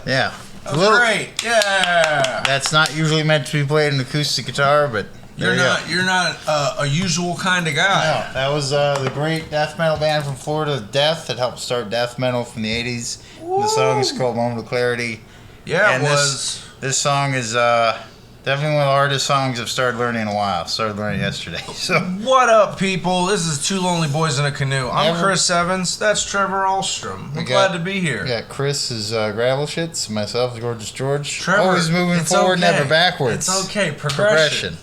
Yeah. That was great. Yeah. That's not usually meant to be played an acoustic guitar, but You're not a usual kind of guy. No, that was the great death metal band from Florida, Death, that helped start death metal from the 80s. The song is called Moment of Clarity. Yeah, and it was. This song is definitely one of the hardest songs I've started learning in a while. Started learning yesterday. So what up, people? This is Two Lonely Boys in a Canoe. I'm Chris Evans. That's Trevor Ahlstrom. I'm glad to be here. Yeah, Chris is Gravel Shits. Myself is Gorgeous George. Trevor, always moving forward, never backwards. It's okay. Progression.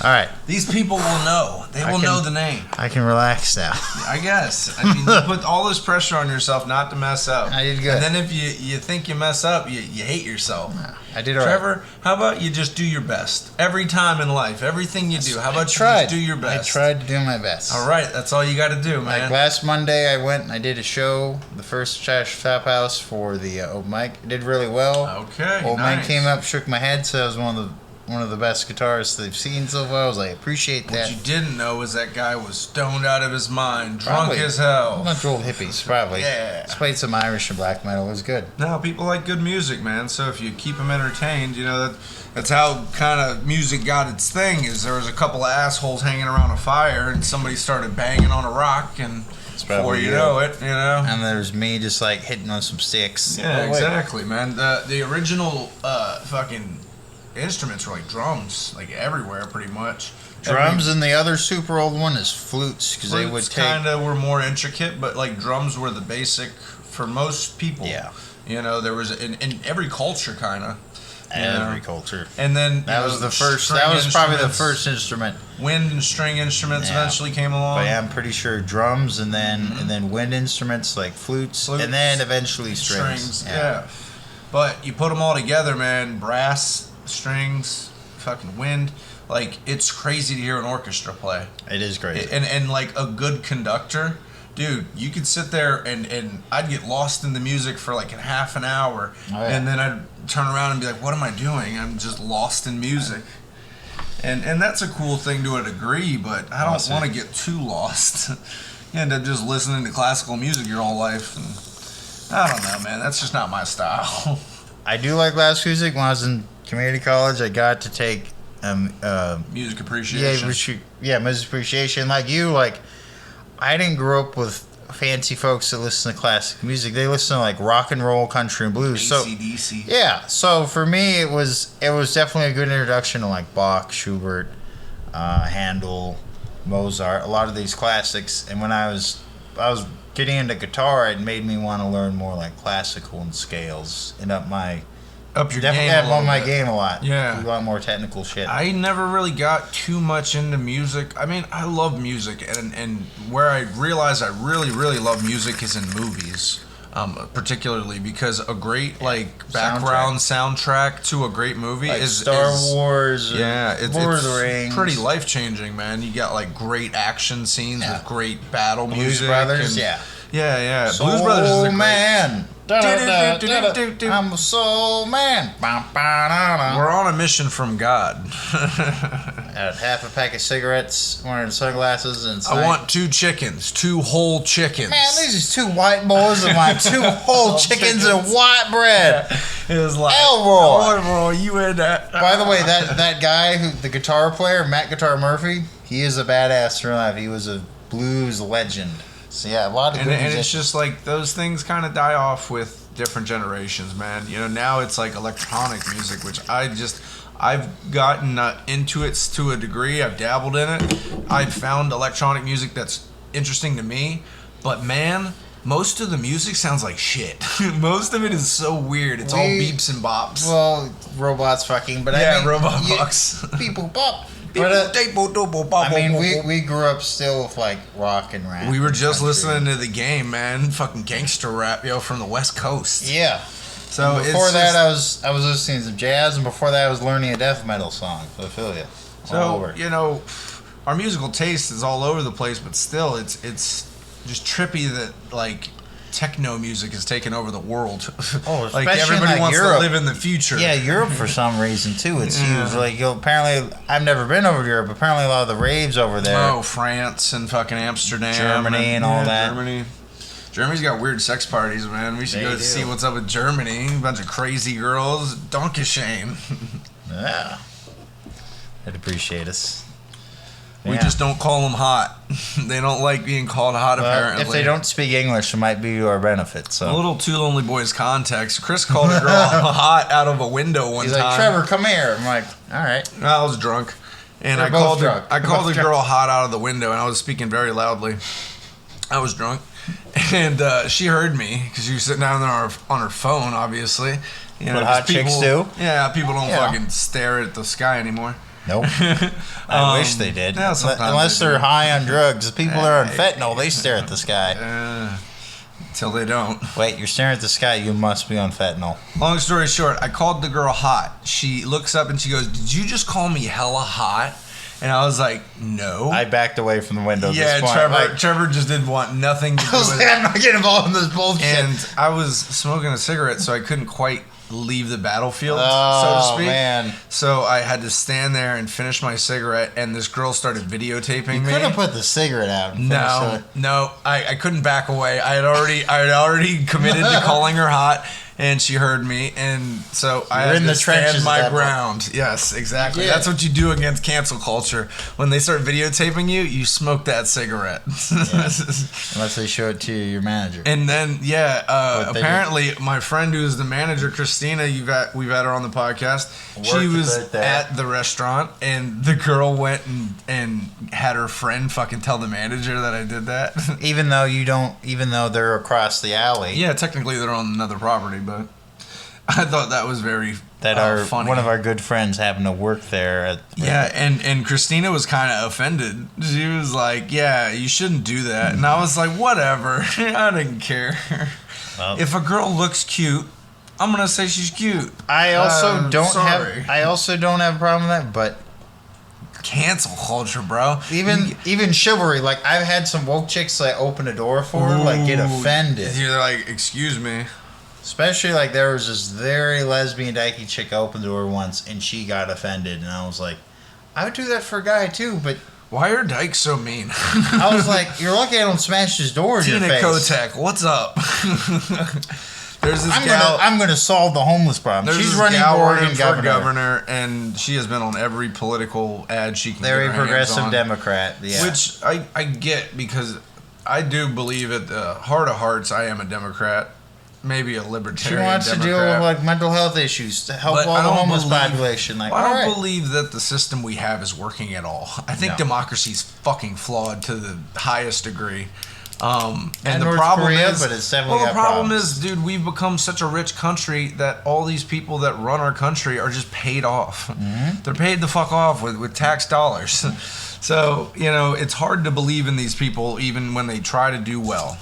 All right. These people will know. They will know the name. I can relax now. I guess. I mean, you put all this pressure on yourself not to mess up. I did good. And then if you think you mess up, you hate yourself. I did all Trevor, right. how about you just do your best? Every time in life, everything you do, how about you just do your best? I tried to do my best. All right, that's all you got to do, man. Like last Monday, I went and I did a show, the first Trash Tap House for the open mic. I did really well. Okay, Old man came up, shook my head, said I was one of the best guitarists they've seen so far. I was like, appreciate that. What you didn't know is that guy was stoned out of his mind, drunk as hell. A bunch of old hippies, probably. Yeah. Just played some Irish and black metal. It was good. No, people like good music, man. So if you keep them entertained, that's how kind of music got its thing. Is there was a couple of assholes hanging around a fire, and somebody started banging on a rock, and before you know it, And there's me just like hitting on some sticks. Yeah, exactly, man. The original fucking instruments were like drums, like everywhere, pretty much. Drums, and the other super old one is flutes, because they would kind of were more intricate, but like drums were the basic for most people. Yeah. There was in every culture, kind of. Every culture. And then that was the first. That was probably the first instrument. Wind and string instruments eventually came along. But yeah, I'm pretty sure drums, and then wind instruments like flutes, and then eventually strings. Yeah. But you put them all together, man. Brass, strings, fucking wind. Like, it's crazy to hear an orchestra play. It is crazy. And like a good conductor, dude, you could sit there and I'd get lost in the music for like a half an hour. Oh, yeah. And then I'd turn around and be like, what am I doing? I'm just lost in music. And that's a cool thing to a degree, but I don't want to get too lost. You end up just listening to classical music your whole life. And I don't know, man. That's just not my style. I do like classical music. When I was in community college, I got to take music appreciation. Yeah, music appreciation. Like you, like I didn't grow up with fancy folks that listen to classic music. They listen to like rock and roll, country, and blues. AC/DC. So yeah, so for me, it was definitely a good introduction to like Bach, Schubert, Handel, Mozart, a lot of these classics. And when I was getting into guitar, it made me want to learn more like classical and scales and up your game a lot. Yeah. A lot more technical shit. I never really got too much into music. I mean, I love music, and where I realize I really, really love music is in movies. Particularly because a great background soundtrack to a great movie is Star Wars. It's Lord of the Rings. Pretty life changing, man. You got like great action scenes with great battle Blues music. Brothers, yeah. Blues Brothers is a man. I'm a soul man. We're on a mission from God. Had half a pack of cigarettes, wearing sunglasses, and I want 2 chickens, 2 whole chickens. Man, these is 2 white boys and like 2 whole chickens and white bread. It was like Elroy, you in that. By the way, that guy the guitar player, Matt Guitar Murphy, he is a badass in real life. He was a blues legend. So yeah, a lot of good and it's just like those things kind of die off with different generations, man. Now it's like electronic music, which I've gotten into it to a degree. I've dabbled in it. I've found electronic music that's interesting to me, but man, most of the music sounds like shit. Most of it is so weird. It's all beeps and bops. Well, robots fucking, but robot box. People pop. But, we grew up still with like rock and rap. We were just listening to The Game, man. Fucking gangster rap, from the West Coast. Yeah. So before that, I was listening to jazz, and before that, I was learning a death metal song. So I feel you. So our musical taste is all over the place, but still, it's just trippy that like techno music has taken over the world. Oh, like everybody wants Europe. to live in the future. Yeah, Europe for some reason too. It's huge. Like apparently, I've never been over to Europe. Apparently, a lot of the raves over there. Oh, France and fucking Amsterdam, Germany, and all that. Germany. Germany's got weird sex parties, man. We should They go do. see what's up with Germany. A bunch of crazy girls. Donkey shame. Yeah. They'd appreciate us. We Yeah. just don't call them hot. They don't like being called hot, Well, apparently. if they don't speak English, it might be to our benefit. A So little Two Lonely Boys context. Chris called a girl hot out of a window one he's time. like, Trevor, come here. I'm like, all right. I was drunk, and We're I both called drunk. I We're called both the girl hot out of the window, and I was speaking very loudly. I was drunk, and she heard me because she was sitting down there on her phone, obviously. You know, What hot 'cause people, chicks do? Yeah, people don't Yeah. fucking stare at the sky anymore. Nope. I wish they did. yeah, sometimes Unless they they're do. high on drugs. The people that are on fentanyl, they stare at the sky. Till they don't. Wait, you're staring at the sky. You must be on fentanyl. Long story short, I called the girl hot. She looks up and she goes, "Did you just call me hella hot?" And I was like, "No." I backed away from the window. At yeah, this point. Trevor. Like, Trevor just didn't want nothing to do I was with like, it. I'm not getting involved in this bullshit. And I was smoking a cigarette, so I couldn't quite leave the battlefield, so to Oh, speak. man. So I had to stand there and finish my cigarette, and this girl started videotaping You me. could have put the cigarette out. And No, finished it. no, I couldn't back away. I had already committed to calling her hot, and she heard me, and so I You're had in to the trenches stand at my that point. ground. Yes, exactly. Yeah. That's what you do against cancel culture. When they start videotaping you, you smoke that cigarette. Unless they show it to your manager. And then, What they apparently, my friend who's the manager, Christina, we've had her on the podcast. She Worked was right there. at the restaurant, and the girl went and had her friend fucking tell the manager that I did that. even though they're across the alley, Yeah, technically they're on another property, but I thought that was very that are funny. one of our good friends happen to work there. Yeah, and Christina was kind of offended. She was like, "Yeah, you shouldn't do that," and I was like, "Whatever, I didn't care." Well, If a girl looks cute, I'm gonna say she's cute. I also don't sorry. have. I also don't have a problem with that. But Cancel culture, bro. even chivalry, like I've had some woke chicks like open a door for her, like get Ooh, offended. They're like, "Excuse me." Especially like there was this very lesbian dykey chick I opened the door once, and she got offended, and I was like, I would do that for a guy too, but Why are dykes so mean? I was like, you're lucky I don't smash his door in your Tina face. Kotek, what's up? There's this I'm gal. gonna solve the homeless problem. There's She's this running gal Oregon running for governor. governor, and she has been on every political ad she can. Very get her hands progressive on. Democrat. Yeah. Which I get because I do believe at the heart of hearts I am a Democrat, maybe a she libertarian wants to deal Democrat. with like mental health issues to help But all I the don't homeless believe- population. Like, I all don't right. believe that the system we have is working at all. I think No. democracy's fucking flawed to the highest degree. And And the North problem Korea, is, but it's definitely well, the got problem problems. is, dude, we've become such a rich country that all these people that run our country are just paid off. Mm-hmm. They're paid the fuck off with tax dollars. So it's hard to believe in these people even when they try to do well.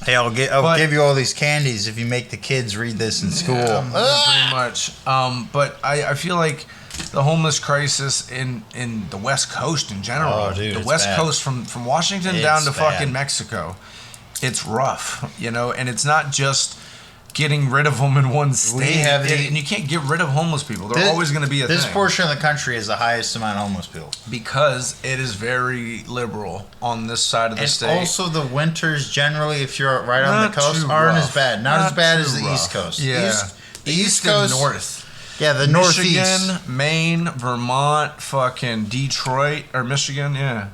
Hey, I'll But- give you all these candies if you make the kids read this in school. Pretty much. But I feel like the homeless crisis in the West Coast in general, Oh, dude, the it's West bad. Coast from Washington down to It's fucking bad. Mexico, it's rough, and it's not just getting rid of them in one state. have the- and you can't get rid of homeless people. They're always going to be a This thing. portion of the country is the highest amount of homeless people. Because it is very liberal on this side of the And state. also the winters generally, if you're right on Not the coast, too aren't rough. as bad. Not as bad as too the East rough. Coast. Yeah. The East and Coast. north. Yeah, the Northeast. Michigan, Maine, Vermont, fucking Detroit, or Michigan, yeah.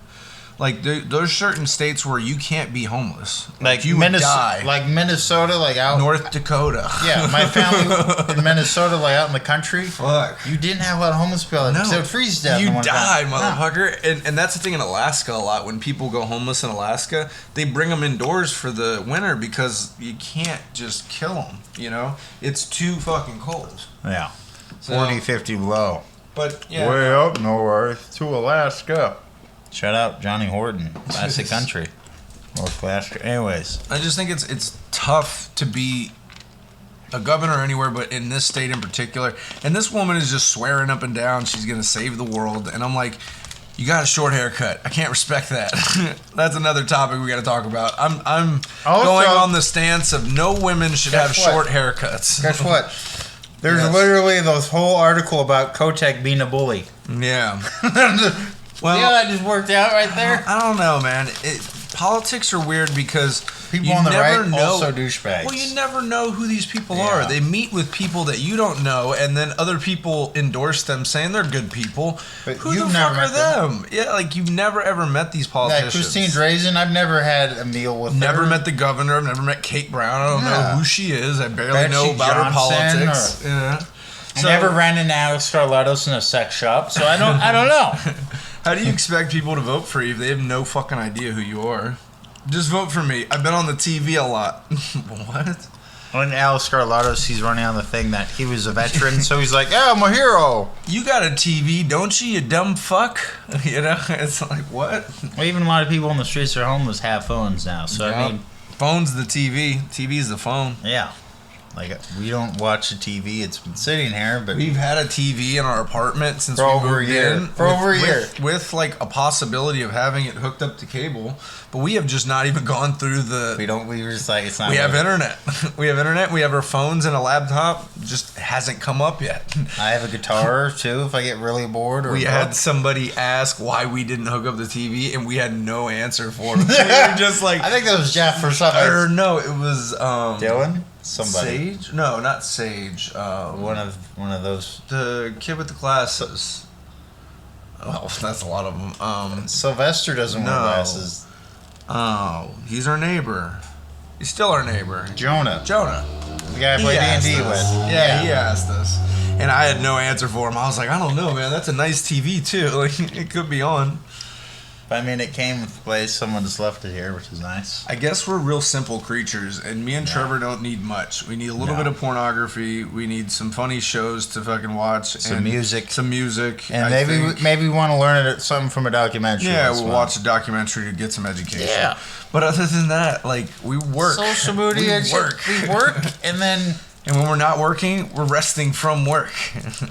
Like, there's certain states where you can't be homeless. Like you would die. like Minnesota, like out. North Dakota. Yeah, my family in Minnesota, like out in the country. Fuck. You didn't have a lot of homeless people. No. They would freeze to death. You in one died, time. motherfucker. And that's the thing in Alaska a lot. When people go homeless in Alaska, they bring them indoors for the winter because you can't just kill them, It's too fucking cold. Yeah. So- 40, 50 below. But, yeah. Way up north to Alaska. Shout out Johnny Horton. Classic country. North Alaska. Anyways. I just think it's tough to be a governor anywhere, but in this state in particular. And this woman is just swearing up and down she's gonna save the world, and I'm like, you got a short haircut. I can't respect that. That's another topic we got to talk about. I'm Also- going on the stance of no women should have Guess what? short haircuts. Guess what? There's Yes. literally this whole article about Kotek being a bully. Yeah. Well, Well, yeah, that just worked out right there. I don't know, man. politics are weird because People you on the never right know. also douchebags. Well, you never know who these people Yeah. are. They meet with people that you don't know, and then other people endorse them, saying they're good people. But Who you've the never fuck are met them? Yeah, like you've never ever met these Like politicians. Christine Drazen, I've never had a meal with Never her. met the governor. I've never met Kate Brown. I don't know Yeah. who she is. I barely Betsy know about her Johnson politics. Yeah. I never ran into Alex Carlatos in a sex shop, so I don't know. How do you expect people to vote for you if they have no fucking idea who you are? Just vote for me. I've been on the TV a lot. What? When Alex Carlatos, he's running on the thing that he was a veteran, so he's like, "Yeah, I'm a hero." You got a TV, don't you, you dumb fuck? You know, it's like, what? Well, even a lot of people on the streets are homeless have phones now, so Yeah. I mean, Phone's the TV. TV's the phone. yeah. Like, we don't watch the TV. It's been sitting here, but We've had a TV in our apartment since For we over a moved year. in. For over a year. With like a possibility of having it hooked up to cable, but we have just not even gone through the. we were just like, it's not. We have worth it. internet. We have internet. We have our phones and a laptop. Just hasn't come up yet. I have a guitar too if I get really bored. Or We a had book. somebody ask why we didn't hook up the TV, and we had no answer for it. We were just like, I think that was Jeff or something. or no, it was Dylan, somebody, Sage. No, not Sage. one of those. The kid with the glasses. Oh, that's a lot of them. Sylvester doesn't wear No. glasses. Oh, he's our neighbor. He's still our neighbor. Jonah, Jonah. the guy I He played asked D&D with. us. Yeah, he asked us. And I had no answer for him. I was like, I don't know, man. That's a nice TV, too. Like, it could be on. I mean, it came with the place. Someone just left it here, which is nice. I guess we're real simple creatures, and me and Trevor don't need much. We need a little No. bit of pornography. We need some funny shows to fucking watch. Some and music. Some music. And I maybe think. maybe we want to learn something from a documentary. Yeah, this we'll month. watch a documentary to get some education. Yeah. But other than that, like, we work. Social media. We work. We work, and then And when we're not working, we're resting from work.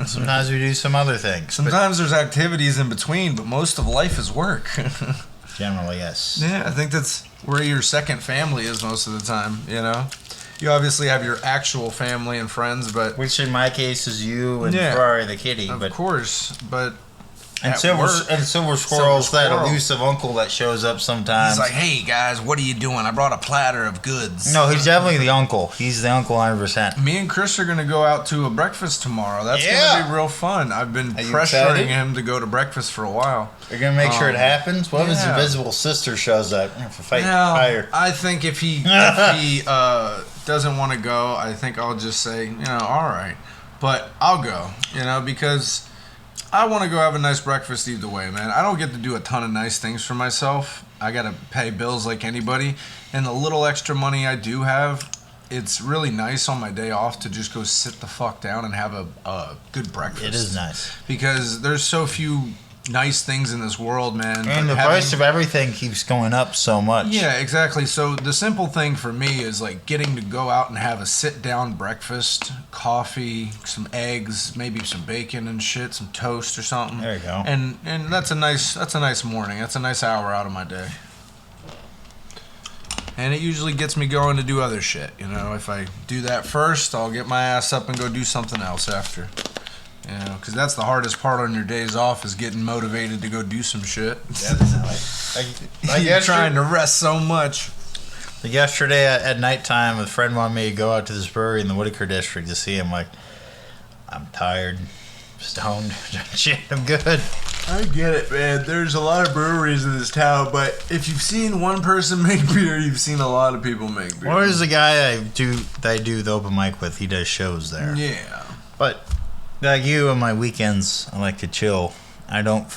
sometimes we do some other things. Sometimes there's activities in between, but most of life is work. But generally, yes. Yeah, I think that's where your second family is most of the time, you know? You obviously have your actual family and friends, but Which in my case is you and Yeah. Ferrari the kitty. of But course, but and at silver work, and silver squirrel's that Squirrel. elusive uncle that shows up sometimes. he's like, hey guys, what are you doing? I brought a platter of goods. no, he's definitely the uncle. He's the uncle 100%. Me and Chris are going to go out to a breakfast tomorrow. That's going Yeah. to be real fun. I've been Are you pressuring excited? him to go to breakfast for a while. You're gonna make sure it happens. What if his yeah. invisible sister shows up for fight Now, fire? I think if he doesn't want to go, I think I'll just say, all right. But I'll go, because I want to go have a nice breakfast either way, man. I don't get to do a ton of nice things for myself. I got to pay bills like anybody. And the little extra money I do have, it's really nice on my day off to just go sit the fuck down and have a good breakfast. It is nice. Because there's so few nice things in this world, man. And the But price having- of everything keeps going up so much. Yeah, exactly. So the simple thing for me is like getting to go out and have a sit down breakfast, coffee, some eggs, maybe some bacon and shit, some toast or something. There you go. And that's a nice morning. That's a nice hour out of my day. And it usually gets me going to do other shit. If I do that first, I'll get my ass up and go do something else after. Because that's the hardest part on your days off is getting motivated to go do some shit. Like You're trying to rest so much. yesterday at nighttime, a friend wanted me to go out to this brewery in the Whitaker district to see him. Like, I'm tired, stoned, shit. I'm good. I get it, man. There's a lot of breweries in this town, but if you've seen one person make beer, you've seen a lot of people make beer. What is the guy I do the open mic with? He does shows there. Yeah. But like you, on my weekends, I like to chill. I don't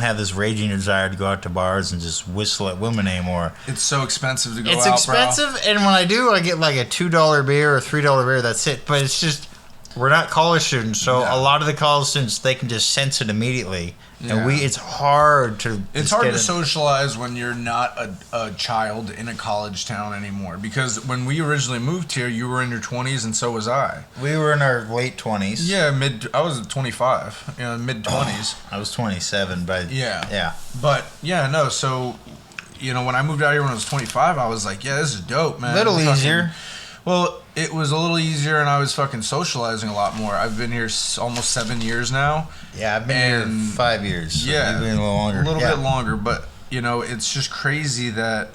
have this raging desire to go out to bars and just whistle at women anymore. It's so expensive to go It's out, expensive, and when I do, I get like a $2 beer or $3 beer. That's it. But it's just we're not college students, so No. a lot of the college students they can just sense it immediately, Yeah. and it's hard to. It's just hard get to in. socialize when you're not a child in a college town anymore. Because when we originally moved here, you were in your 20s, and so was I. We were in our late 20s. Yeah, I was 25, mid 20s. I was 27, but Yeah. But yeah, no. So, when I moved out here when I was 25, I was like, yeah, this is dope, man. Little Fucking- easier. Well, it was a little easier, and I was fucking socializing a lot more. I've been here almost 7 years now. Yeah, I've been And- here 5 years. So Yeah, you've been a little longer. A little Yeah. bit longer, but it's just crazy that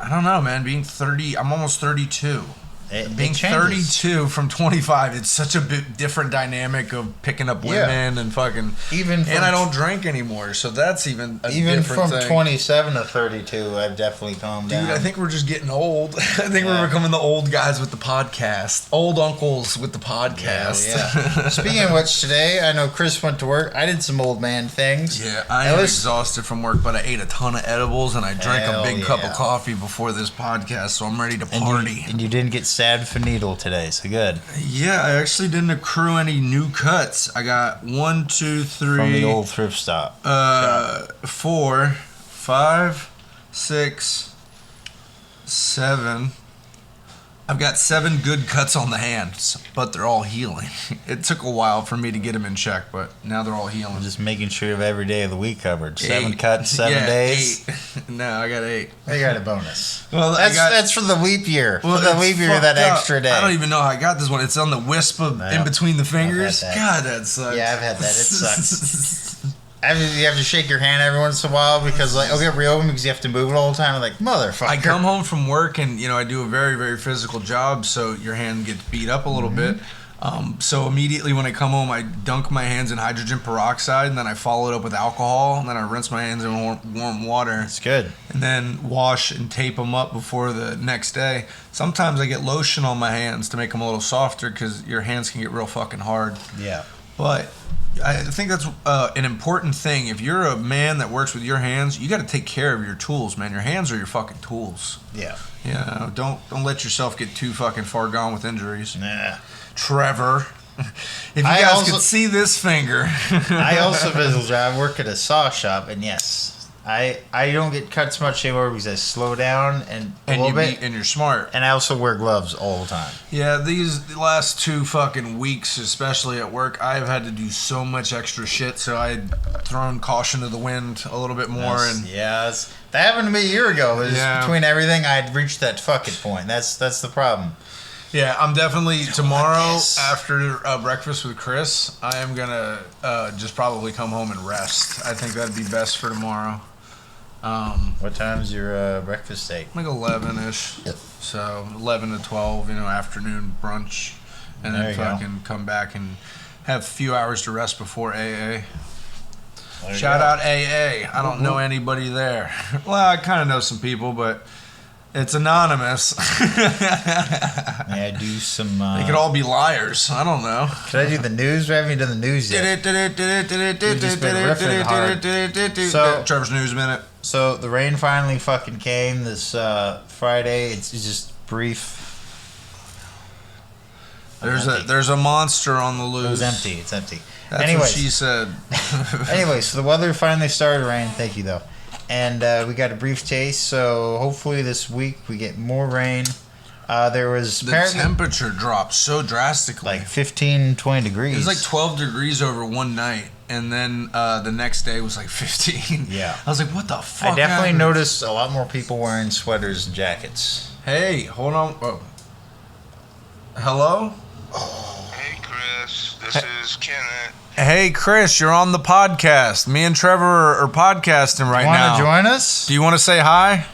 I don't know, man. Being 30, I'm almost 32. Being It changes. 32 from 25, it's such a bit different dynamic of picking up women and fucking. Even from, And I don't drink anymore, so that's even a even different from thing. 27 to 32, I've definitely calmed down. Dude, I think we're just getting old. I think we're becoming the old guys with the podcast. Old uncles with the podcast. Yeah. Speaking of which, today I know Chris went to work. I did some old man things. Yeah, I am exhausted from work, but I ate a ton of edibles and I drank a Hell big cup yeah. of coffee before this podcast, so I'm ready to And party. and you didn't get sad finito today, so good. Yeah, I actually didn't accrue any new cuts. I got 1, 2, 3, From the old thrift stop. 4, 5, 6, 7. I've got 7 good cuts on the hands, but they're all healing. It took a while for me to get them in check, but now they're all healing. Just making sure you have every day of the week covered. 7 8. cuts, 7 days. 8. No, I got 8. They got a bonus. Well, That's for the leap year. Well, for the it's leap year, fucked that up. extra day. I don't even know how I got this one. It's on the wisp of in between the fingers. that. God, that sucks. Yeah, I've had that. It sucks. You have to shake your hand every once in a while because like, it'll get reopened because you have to move it all the time. I'm like, motherfucker. I come home from work and I do a very, very physical job, so your hand gets beat up a little bit. So immediately when I come home, I dunk my hands in hydrogen peroxide, and then I follow it up with alcohol, and then I rinse my hands in warm water, It's good. and then wash and tape them up before the next day. Sometimes I get lotion on my hands to make them a little softer because your hands can get real fucking hard. Yeah. But I think that's an important thing. If you're a man that works with your hands, you got to take care of your tools, man. Your hands are your fucking tools. Yeah. Yeah, don't let yourself get too fucking far gone with injuries. Nah. Trevor, if you I guys also- could see this finger. I also visit. I work at a saw shop, and yes, I don't get cuts much anymore because I slow down and a and little bit, and you're smart. and I also wear gloves all the time. Yeah, the last 2 fucking weeks, especially at work, I've had to do so much extra shit. So I'd thrown caution to the wind a little bit more, and Yes, that happened to me a year ago. It was Yeah. between everything, I'd reached that fucking point. That's the problem. yeah, I'm definitely tomorrow this. after breakfast with Chris. I am gonna just probably come home and rest. I think that'd be best for tomorrow. What time's your breakfast take? Like 11-ish. Yep. So 11 to 12, afternoon brunch, and There then you go. fucking come back and have a few hours to rest before AA. There you Shout go. out AA. I don't know anybody there. Well, I kind of know some people, but it's anonymous. May I do some? They could all be liars. I don't know. Should I do the news? We haven't even done the news yet. just been riffing hard. So- Trevor's News Minute. So the rain finally fucking came this Friday. It's just brief. There's a monster on the loose. It was empty. It's empty. That's Anyways. what she said. Anyway, so the weather finally started to rain. Thank you, though. And we got a brief taste, so hopefully this week we get more rain. There was The apparently temperature dropped so drastically. like 15, 20 degrees. It was like 12 degrees over one night, and then the next day was like 15. Yeah. I was like, what the fuck? I definitely happened? noticed a lot more people wearing sweaters and jackets. Hey, hold on. Oh. Hello? Hey Chris, this is Kenneth. Hey, Chris, you're on the podcast. Me and Trevor are podcasting right Want now. to join us? Do you want to say hi?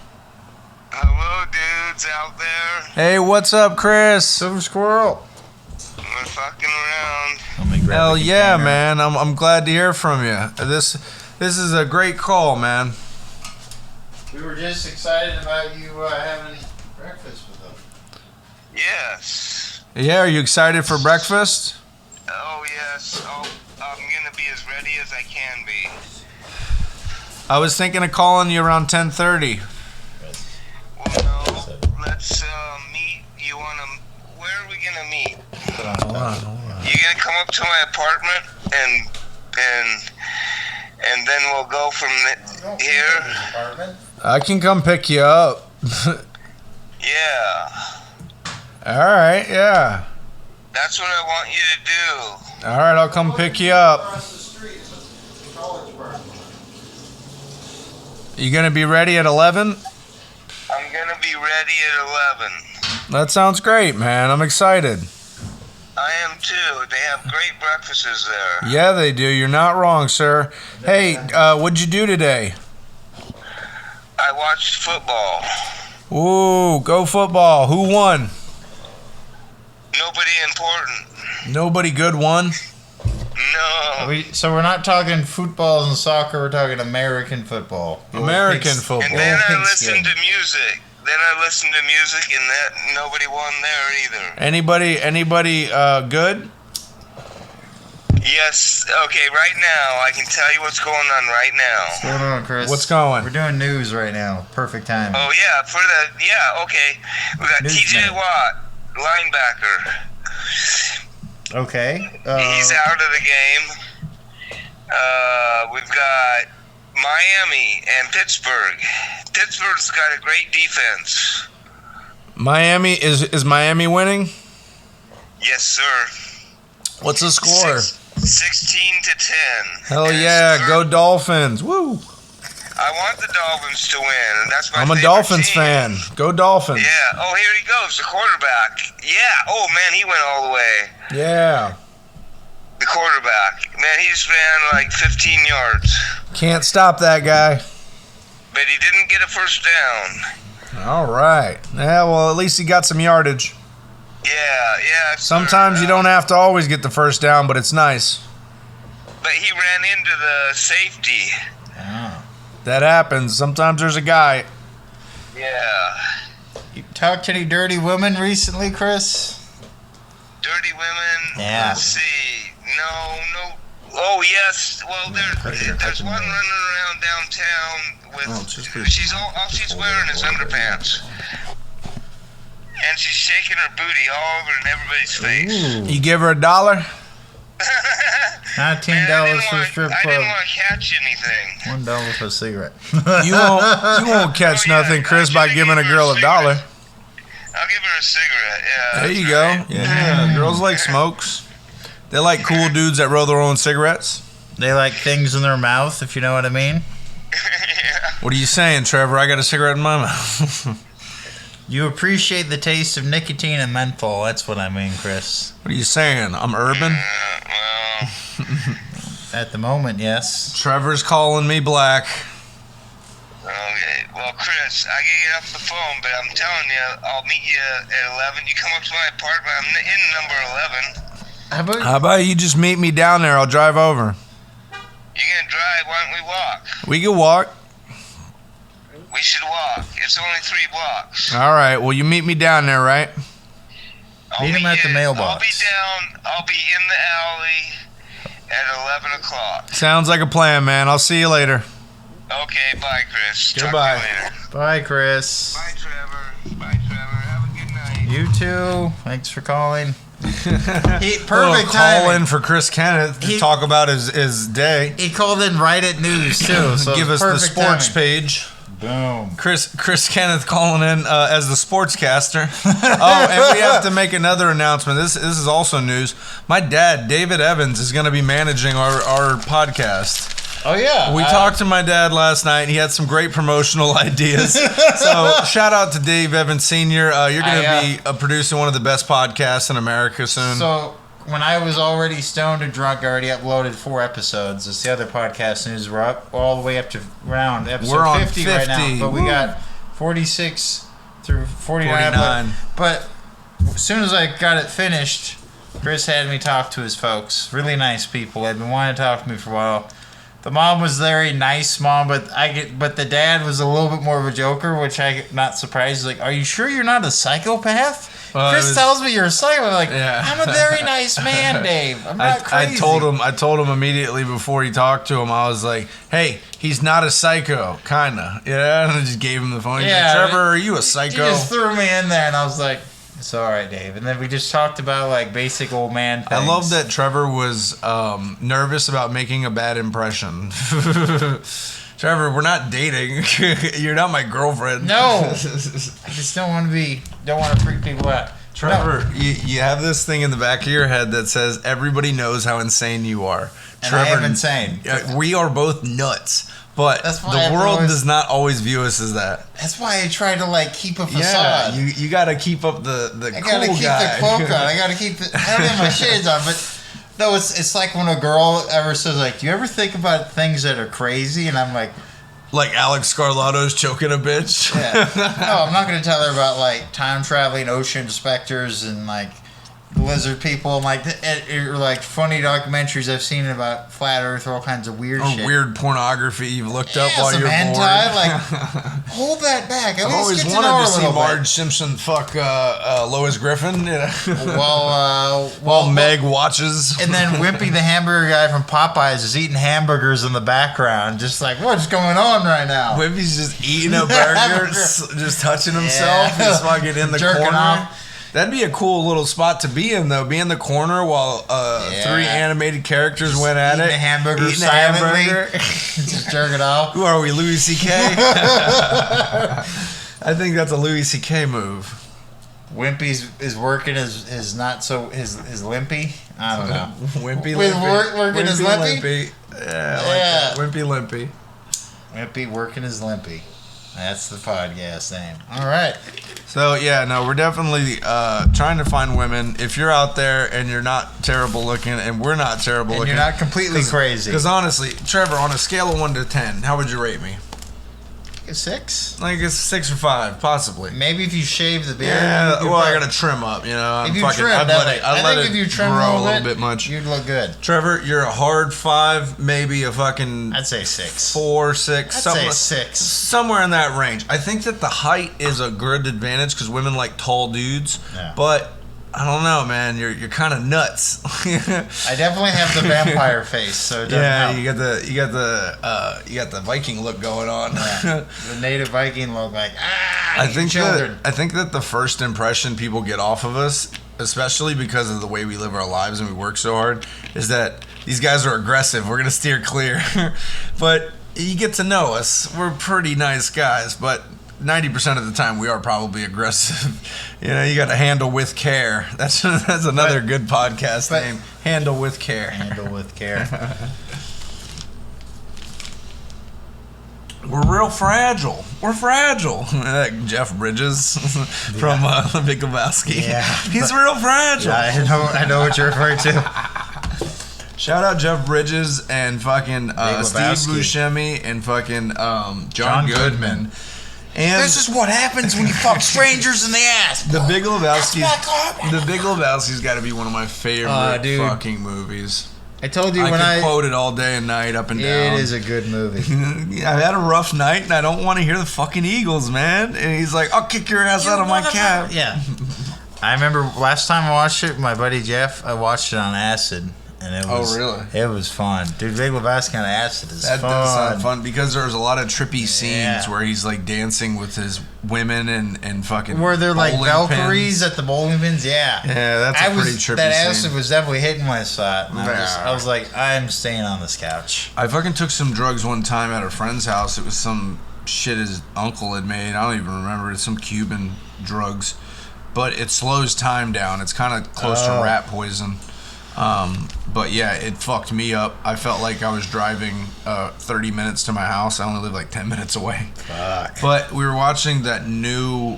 Hello dudes out there. Hey, what's up, Chris? Silver Squirrel. We're fucking around. Let me grab Hell a yeah, container. man. I'm glad to hear from you. This is a great call, man. We were just excited about you having breakfast with us. Yes. Yeah, are you excited for breakfast? Oh yes. Oh, I'm gonna be as ready as I can be. I was thinking of calling you around 10:30. Well, no, let's meet. You wanna? Where are we gonna meet? Hold on. You gonna come up to my apartment and then we'll go from here. I can come pick you up. Yeah. All right, yeah. That's what I want you to do. All right, I'll come pick you up. Across the street is the college park. You gonna be ready at 11? I'm gonna be ready at 11. That sounds great, man. I'm excited. I am too. They have great breakfasts there. Yeah, they do. You're not wrong, sir. Hey, what'd you do today? I watched football. Ooh, go football. Who won? Nobody important. Nobody good won. No. So we're not talking football and soccer. We're talking American football. American And football. then I Pigskin. listened to music. And that nobody won there either. Anybody good? Yes. Okay. Right now, I can tell you what's going on right now. What's going on, Chris? What's going? We're doing news right now. Perfect time. Oh yeah, okay. We got News T.J. minute. Watt, linebacker. Okay. He's out of the game. We've got Miami and Pittsburgh. Pittsburgh's got a great defense. Miami is Miami winning? Yes, sir. What's the score? 16-10. Hell And yeah, it's go Dolphins. Woo. I want the Dolphins to win, and that's my I'm a favorite Dolphins team. fan. Go Dolphins. Yeah. Oh, here he goes, the quarterback. Yeah. Oh, man, he went all the way. Yeah. The quarterback. Man, he just ran like 15 yards. Can't stop that guy. But he didn't get a first down. All right. Yeah, well, at least he got some yardage. Yeah. Sometimes you don't have to always get the first down, but it's nice. But he ran into the safety. Oh. That happens. Sometimes there's a guy. Yeah. You talked to any dirty women recently, Chris? Dirty women. Yeah. Let's see. No. Oh yes. Well, there's one running around downtown with. She's wearing his underpants, and she's shaking her booty all over in everybody's face. You give her $1? $19 for a strip I club. didn't want to catch anything. $1 for a cigarette. You won't catch Oh, yeah. nothing, Chris, I by should've giving a gave her girl a $1. cigarette. I'll give her a cigarette. Yeah. There that's you go. right. Yeah, girls like smokes. They like cool dudes that roll their own cigarettes. They like things in their mouth, if you know what I mean. Yeah. What are you saying, Trevor? I got a cigarette in my mouth. You appreciate the taste of nicotine and menthol. That's what I mean, Chris. What are you saying? I'm urban? Well, At the moment, yes. Trevor's calling me black. okay. Well, Chris, I gotta get off the phone, but I'm telling you, I'll meet you at 11. You come up to my apartment. I'm in number 11. How about How about you just meet me down there? I'll drive over. You gonna drive? Why don't we walk? We can walk. We should walk. It's only 3 blocks. All right. Well, you meet me down there, right? I'll Meet him at the you- mailbox. I'll be in the alley at 11 o'clock. Sounds like a plan, man. I'll see you later. Okay, bye, Chris. Talk to Goodbye. you later. Bye, Chris. Bye, Trevor. Bye, Trevor. Have a good night. You too. Thanks for calling. Perfect Little call timing. in for Chris Kenneth to He- talk about his day. He called in right at news too. So Give us the perfect sports timing. page. Boom. Chris Kenneth calling in as the sportscaster. Oh, and we have to make another announcement. This is also news. My dad, David Evans, is going to be managing our podcast. Oh yeah. We talked to my dad last night. He had some great promotional ideas. So shout out to Dave Evans Sr. You're going to be producing one of the best podcasts in America soon. So when I was already stoned and drunk, I already uploaded 4 episodes. It's the other podcast news. We're up all the way up to around episode We're on 50 right 50. now. But we got 46 through 49. 49. But as soon as I got it finished, Chris had me talk to his folks. Really nice people. They've been wanting to talk to me for a while. The mom was very nice, mom, but the dad was a little bit more of a joker, which I'm not surprised. He's like, "Are you sure you're not a psychopath?" Chris tells me you're a psychopath. I'm like, Yeah. I'm a very nice man, Dave. I'm not crazy. I told him immediately before he talked to him. I was like, "Hey, he's not a psycho, kinda." Yeah, and I just gave him the phone. He's Yeah, like, "Trevor, are you a You psycho?" just threw me in there, and I was like, "It's all right, Dave." And then we just talked about like basic old man things. I love that Trevor was nervous about making a bad impression. Trevor, we're not dating. You're not my girlfriend. No. I just don't want to freak people out. Trevor, you have this thing in the back of your head that says everybody knows how insane you are. And Trevor, I am insane. We are both nuts, but That's why I the world always- does not always view us as that. That's why I try to like keep a Yeah, facade. you got to keep up the I cool gotta keep guy. the cloak on. I gotta keep the. I don't have my shades on, but no, it's like when a girl ever says like, "Do you ever think about things that are crazy?" And I'm like, Like Alex Scarlato's choking a bitch. Yeah. No, I'm not going to tell her about like time traveling ocean inspectors and like lizard people and like or like funny documentaries I've seen about flat Earth or all kinds of weird shit. Weird pornography you've looked up while some you're hentai, bored. like hold that back. I've always get to wanted know her to a see little Marge bit. Simpson fuck Lois Griffin. While Meg watches. And then Wimpy the hamburger guy from Popeyes is eating hamburgers in the background, just like, what's going on right now? Wimpy's just eating a burger, just touching himself, Yeah. just fucking in the Jerking corner. off. That'd be a cool little spot to be in, though. Be in the corner while 3 animated characters went at eating it. a hamburger Eating a silently. hamburger. Just jerking off. Who are we, Louis C.K.? I think that's a Louis C.K. move. Wimpy is working his not so his limpy. I don't know. Wimpy With Limpy. working his limpy? Yeah, I like that. Wimpy Limpy. Wimpy working his limpy. That's the podcast name. All right. So, yeah, no, we're definitely trying to find women. If you're out there and you're not terrible looking and we're not terrible And looking. you're not completely crazy. Because honestly, Trevor, on a scale of 1 to 10, how would you rate me? A 6? Like a 6 or 5, possibly. Maybe if you shave the beard. Yeah, you well, I probably- gotta trim up, you know. If you trim, I'd let I think it if you trim grow a little bit much. you'd look good. Trevor, you're a hard 5, maybe a fucking I'd say 6. 4, 6, I'd something, say 6. somewhere in that range. I think that the height is a good advantage because women like tall dudes. Yeah. But I don't know, man. You're kind of nuts. I definitely have the vampire face, so it doesn't Yeah, help. you got the Viking look going on. Yeah. The native Viking look like I think children. that the first impression people get off of us, especially because of the way we live our lives and we work so hard, is that these guys are aggressive. We're gonna steer clear. But you get to know us. We're pretty nice guys, but 90% of the time we are probably aggressive. You know, you got to handle with care. That's another good podcast name. Handle with care. Handle with care. We're real fragile. We're fragile. Like Jeff Bridges from The Big Lebowski. Yeah. He's real fragile. Yeah, I know what you're referring to. Shout out Jeff Bridges and fucking Steve Lebowski. Buscemi and fucking John Goodman. And This is what happens when you fuck strangers in the ass. The Big Lebowski. That's fucked up. The Big Lebowski's got to be one of my favorite Dude. fucking movies. I told you I when could quote it all day and night, up and down. It is a good movie. I've had a rough night and I don't want to hear the fucking Eagles, man. And he's like, I'll kick your ass out of my cab. Yeah. I remember last time I watched it, my buddy Jeff, I watched it on acid. And it was, really? It was fun. Dude, Big Lebowski on acid is That fun. does sound fun because there's a lot of trippy scenes Yeah. where he's like dancing with his women and fucking Were there like bowling Valkyries pins. at the bowling pins? Yeah. Yeah, that's a pretty trippy That scene. acid was definitely hitting when I saw it. And Yeah. I was like, I'm staying on this couch. I fucking took some drugs one time at a friend's house. It was some shit his uncle had made. I don't even remember. It's some Cuban drugs. But it slows time down. It's kind of close to rat poison. But yeah, it fucked me up. I felt like I was driving 30 minutes to my house. I only live like 10 minutes away. Fuck. But we were watching that new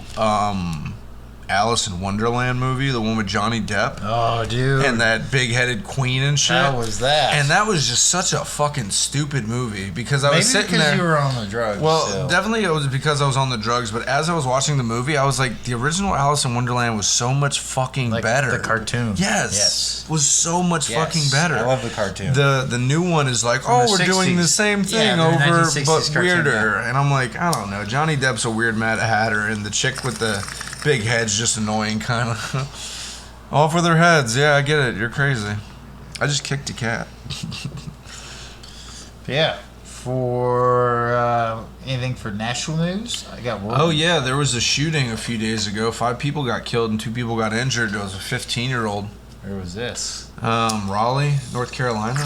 Alice in Wonderland movie, the one with Johnny Depp. Oh, dude. And that big-headed queen and shit. How was that? And that was just such a fucking stupid movie because I Maybe was sitting because there. you were on the drugs. Well, still. definitely it was because I was on the drugs, but as I was watching the movie, I was like, the original Alice in Wonderland was so much fucking Like better. the cartoon. Yes. Was so much Yes. fucking better. I love the cartoon. The new one is like, From the we're doing 60s. the same thing Yeah, the over, 1960s but cartoon, weirder. yeah. And I'm like, I don't know. Johnny Depp's a weird Mad Hatter, and the chick with the big head's just annoying, kind of. All for their heads. Yeah, I get it. You're crazy. I just kicked a cat. Yeah. For anything for national news, I got one. Oh yeah, there was a shooting a few days ago. 5 people got killed and 2 people got injured. It was a 15-year-old. Where was this? Raleigh, North Carolina.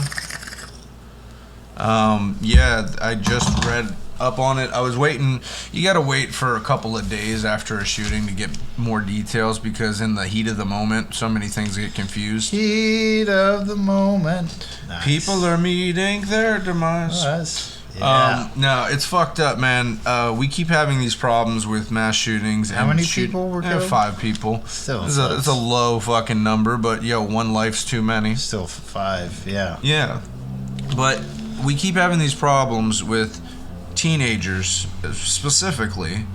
Yeah, I just read up on it. I was waiting. You got to wait for a couple of days after a shooting to get more details because in the heat of the moment, so many things get confused. Heat of the moment. Nice. People are meeting their demise. Yeah. No, it's fucked up, man. We keep having these problems with mass shootings. How many people were killed? 5 people. Still it's sucks. a low fucking number, but yo, 1 life's too many. Still 5. Yeah. Yeah, but we keep having these problems with teenagers specifically.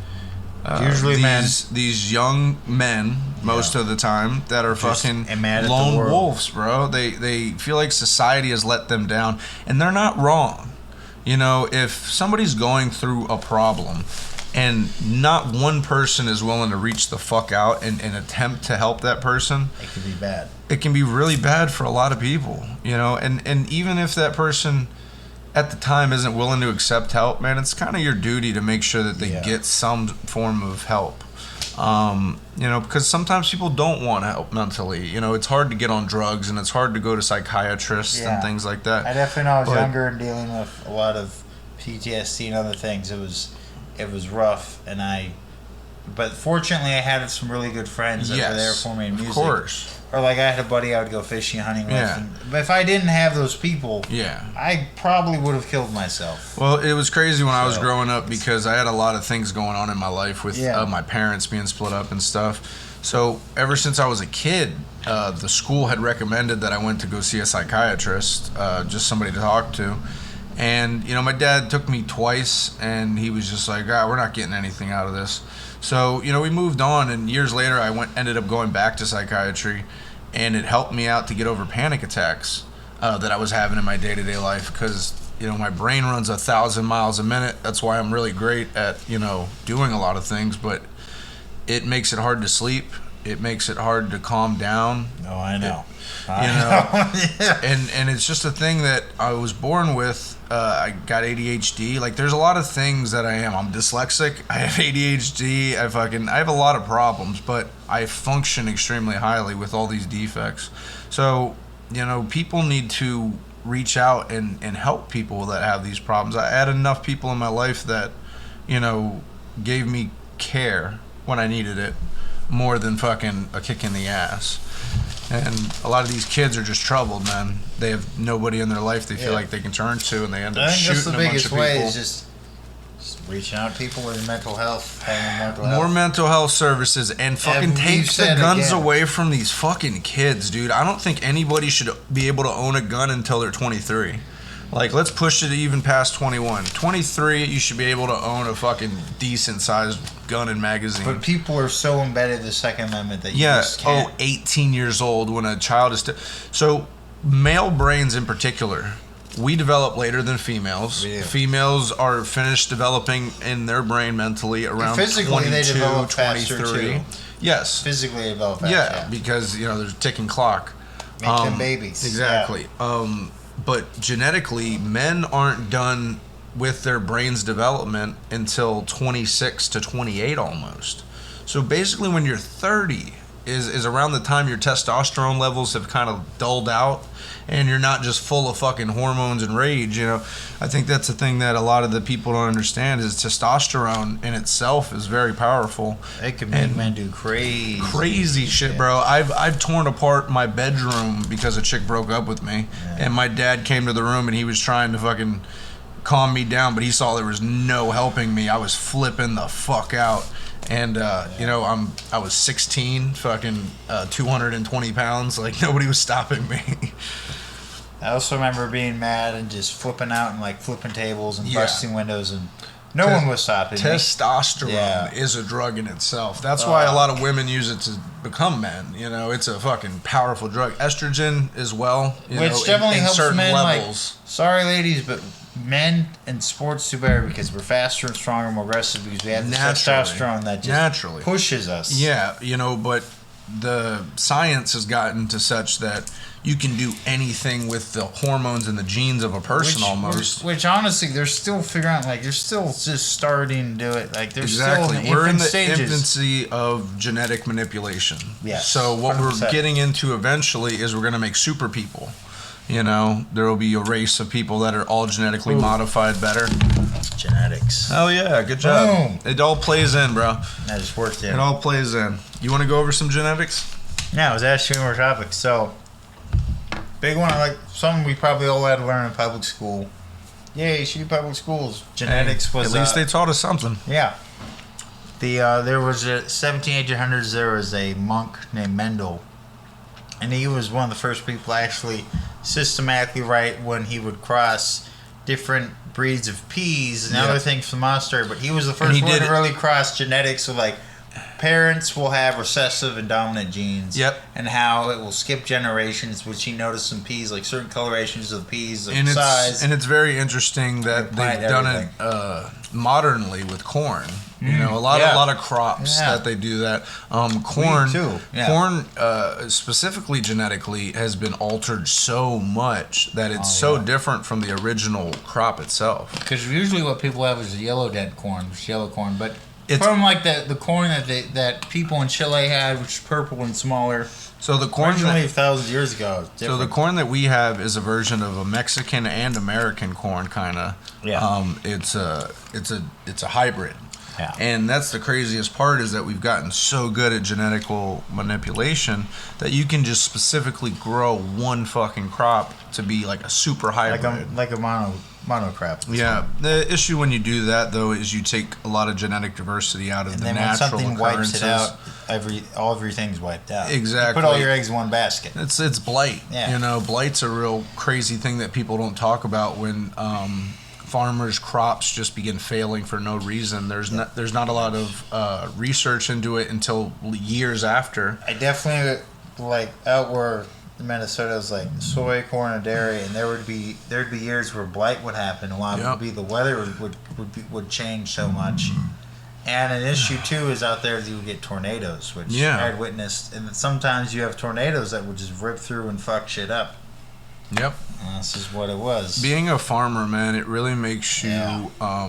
Usually men. These young men, most of the time, that are Just fucking mad at the lone world. wolves, bro. They feel like society has let them down, and they're not wrong. You know, if somebody's going through a problem and not one person is willing to reach the fuck out and attempt to help that person, It could be bad. it can be really bad for a lot of people, you know, and even if that person at the time isn't willing to accept help, man, it's kind of your duty to make sure that they get some form of help. You know, because sometimes people don't want help mentally. You know, it's hard to get on drugs and it's hard to go to psychiatrists and things like that. I definitely know I was younger and dealing with a lot of PTSD and other things. It was rough, but fortunately I had some really good friends that were there for me in music. Of course. Or like I had a buddy I would go fishing, hunting with. Yeah. But if I didn't have those people, Yeah. I probably would have killed myself. Well, it was crazy when I was growing up because I had a lot of things going on in my life with my parents being split up and stuff. So ever since I was a kid, the school had recommended that I went to go see a psychiatrist, just somebody to talk to. And, you know, my dad took me twice, and he was just like, we're not getting anything out of this. So, you know, we moved on, and years later I ended up going back to psychiatry, and it helped me out to get over panic attacks that I was having in my day-to-day life because, you know, my brain runs 1,000 miles a minute. That's why I'm really great at, you know, doing a lot of things, but it makes it hard to sleep. It makes it hard to calm down. Oh, I know. Yeah. And it's just a thing that I was born with. I got ADHD. Like, there's a lot of things that I am. I'm dyslexic. I have ADHD. I have a lot of problems, but I function extremely highly with all these defects. So, you know, people need to reach out and help people that have these problems. I had enough people in my life that, you know, gave me care when I needed it more than fucking a kick in the ass. And a lot of these kids are just troubled, man. They have nobody in their life they feel like they can turn to, and they end up shooting a bunch of people. I think that's the biggest way is just reaching out to people with mental health, having mental health. More mental health services, and fucking take the guns away from these fucking kids, dude. I don't think anybody should be able to own a gun until they're 23. Like, let's push it even past 21. 23, you should be able to own a fucking decent-sized gun and magazine. But people are so embedded in the Second Amendment that you just can't. 18 years old when a child is... So, male brains in particular, we develop later than females. Females are finished developing in their brain mentally around physically 22, they develop 23. Faster too. Yes. Physically they develop faster. Yeah, because, you know, there's a ticking clock. Make them babies. Exactly. Yeah. But genetically, men aren't done with their brain's development until 26 to 28 almost. So basically when you're 30 is around the time your testosterone levels have kind of dulled out and you're not just full of fucking hormones and rage, you know. I think that's the thing that a lot of the people don't understand is testosterone in itself is very powerful. It can make men do crazy shit, bro. I've torn apart my bedroom because a chick broke up with me, and my dad came to the room and he was trying to fucking calm me down, but he saw there was no helping me. I was flipping the fuck out. And, you know, I was 16, fucking 220 pounds. Like, nobody was stopping me. I also remember being mad and just flipping out and, like, flipping tables and busting windows, and no one was stopping me. Testosterone is a drug in itself. That's why a lot of women use it to become men. You know, it's a fucking powerful drug. Estrogen as well, Which definitely helps certain men, levels. Like, sorry, ladies, but men in sports do better because we're faster and stronger, more aggressive because we have the testosterone that just pushes us. Yeah, you know, but the science has gotten to such that you can do anything with the hormones and the genes of a person almost. Which honestly, they're still figuring out. Like, they're still just starting to do it. Like, they're still in the We're in the stages. infancy of genetic manipulation. Yes. So what 100%. we're getting into eventually is we're going to make super people. You know, there will be a race of people that are all genetically modified better. Genetics. Oh, yeah. Good job. Boom. It all plays in, bro. That just worked in. It all plays in. You want to go over some genetics? Yeah, I was asking more topics. So, big one, like something we probably all had to learn in public school. Yay, shoot public schools. Genetics was... At least they taught us something. Yeah. There was a 1800s, there was a monk named Mendel. And he was one of the first people to actually systematically write when he would cross different breeds of peas and Yeah. other things from the monastery, but he was the And first he one did to it- really cross genetics. So like, parents will have recessive and dominant genes. Yep. And how it will skip generations, which he noticed some peas, like certain colorations of peas of And size. it's very interesting that plant they've done everything. it modernly with corn. You know, a lot of crops Yeah. that they do that. Corn Wheat, too. Yeah. Corn specifically genetically has been altered so much that it's so different from the original crop itself. Because usually what people have is yellow dead corn, it's yellow corn. But It's- from like the corn that people in Chile had, which is purple and smaller. So the corn Originally, that, 1,000 years ago. it's so the different. corn that we have is a version of a Mexican and American corn, kind of. Yeah. It's a hybrid. Yeah. And that's the craziest part, is that we've gotten so good at genetical manipulation that you can just specifically grow one fucking crop to be like a super hybrid. like a monocrop. Yeah. The issue when you do that, though, is you take a lot of genetic diversity out of And the then when natural something occurrences. wipes it out, everything's wiped out. Exactly. You put all your eggs in one basket. It's blight. Yeah. You know, blight's a real crazy thing that people don't talk about when farmers' crops just begin failing for no reason. There's not a lot of research into it until years after. I definitely like out where Minnesota is like soy, corn, and dairy, and there'd be years where blight would happen. A lot Yep. would be the weather would change so much. And an issue too is out there you would get tornadoes, which Yeah. I had witnessed. And sometimes you have tornadoes that would just rip through and fuck shit up. Yep. And this is what it was. Being a farmer, man, it really makes you Yeah.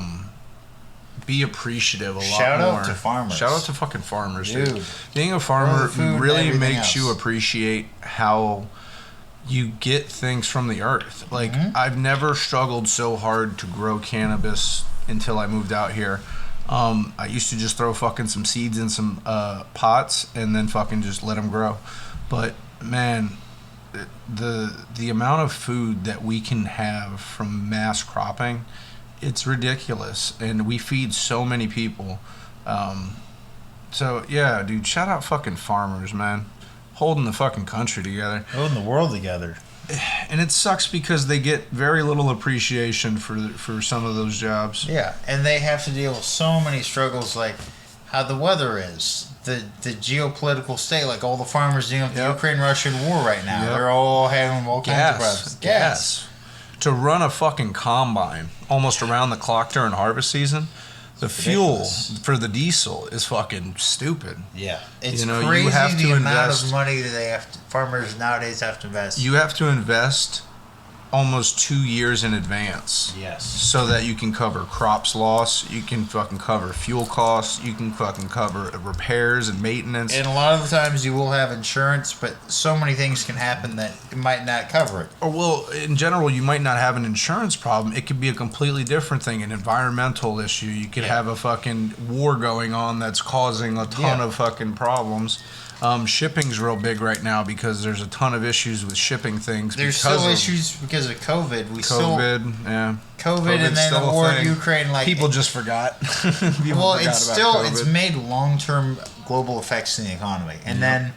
be appreciative a lot Shout out more. to farmers. Shout out to fucking farmers, dude. Dude. Being a Grow farmer the food and really everything makes you else. appreciate how you get things from the earth. Like, I've never struggled so hard to grow cannabis until I moved out here. I used to just throw fucking some seeds in some pots and then fucking just let them grow. But man, the amount of food that we can have from mass cropping, it's ridiculous, and we feed so many people. So yeah, dude, shout out fucking farmers, man, holding the fucking country together. Holding the world together. And it sucks because they get very little appreciation for some of those jobs. Yeah, and they have to deal with so many struggles, like how the weather is, the geopolitical state, like all the farmers dealing with the Yep. Ukraine-Russian war right now. Yep. They're all having all kinds of problems. Gas. To run a fucking combine almost around the clock during harvest season, the fuel ridiculous. for the diesel is fucking stupid. Yeah, it's You know, you crazy have to the amount invest- of money that farmers nowadays have to invest. You have to invest almost 2 years in advance. Yes. So that you can cover crops loss, you can fucking cover fuel costs, you can fucking cover repairs and maintenance. And a lot of the times you will have insurance, but so many things can happen that it might not cover it. Or, well, in general, you might not have an insurance problem. It could be a completely different thing, an environmental issue. You could have a fucking war going on that's causing a ton Yeah. of fucking problems. Shipping's real big right now because there's a ton of issues with shipping things. There's because still of issues because of COVID. COVID, yeah. COVID and COVID's then still the a war in thing. Ukraine. Like People just forgot. People well, forgot it's about still COVID. it's made long-term global effects in the economy, and then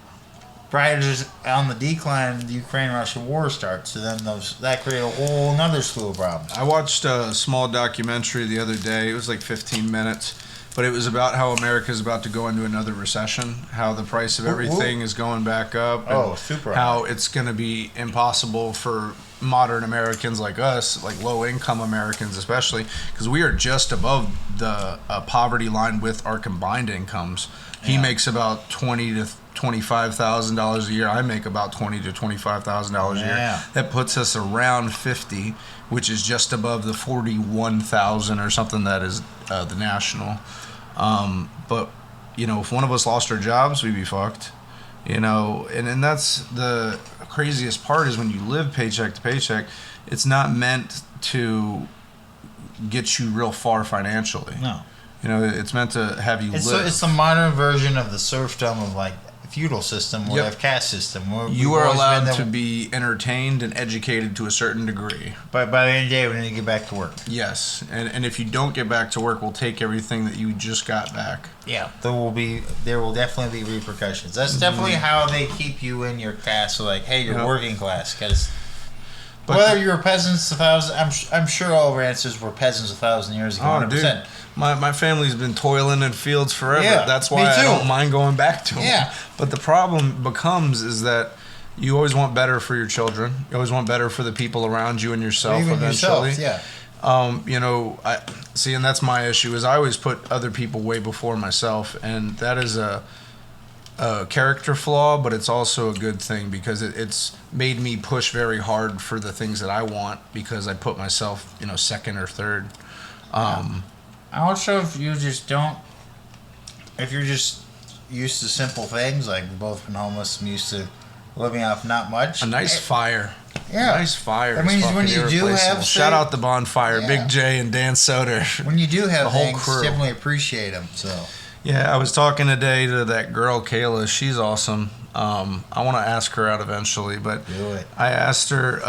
right as on the decline, the Ukraine-Russia war starts. So then that created a whole another slew of problems. I watched a small documentary the other day. It was like 15 minutes, but it was about how America's about to go into another recession, how the price of everything is going back up, and Oh, super how it's going to be impossible for modern Americans like us, like low-income Americans especially, because we are just above the poverty line with our combined incomes. He makes about $20,000 to $25,000 a year. I make about $20,000 to $25,000 a year. Yeah. That puts us around 50, which is just above the 41,000 or something that is the national. But you know, if one of us lost our jobs, we'd be fucked. You know, and that's the craziest part is when you live paycheck to paycheck, it's not meant to get you real far financially. No, You know, it's meant to have you it's live. it's the modern version of the serfdom of like feudal system. We Yep. have caste system. You are allowed to be entertained and educated to a certain degree. But by the end of the day, we need to get back to work. Yes, and if you don't get back to work, we'll take everything that you just got back. Yeah, there will definitely be repercussions. That's definitely how they keep you in your caste. So like, hey, you're Yep. working class. Because But whether you were peasants I'm sure all of our ancestors were peasants 1,000 years ago. oh, 100%. dude, my family's been toiling in fields forever. Yeah, That's me why I too. don't mind going back to them. Yeah. But the problem becomes is that you always want better for your children. You always want better for the people around you and yourself Even eventually. yourself, yeah. You know, I see, and that's my issue is I always put other people way before myself, and that is a character flaw, but it's also a good thing because it's made me push very hard for the things that I want because I put myself, you know, second or third. Also, if you just don't. If you're just used to simple things, like we've both been homeless, I'm used to living off not much. A nice fire. Yeah. Nice fire. That means is when fucking you do irreplaceable. have Shout thing- out the bonfire, Yeah. Big J and Dan Soder. When you do have The whole things, crew. definitely appreciate them. So Yeah, I was talking today to that girl, Kayla. She's awesome. I want to ask her out eventually, but do it. I asked her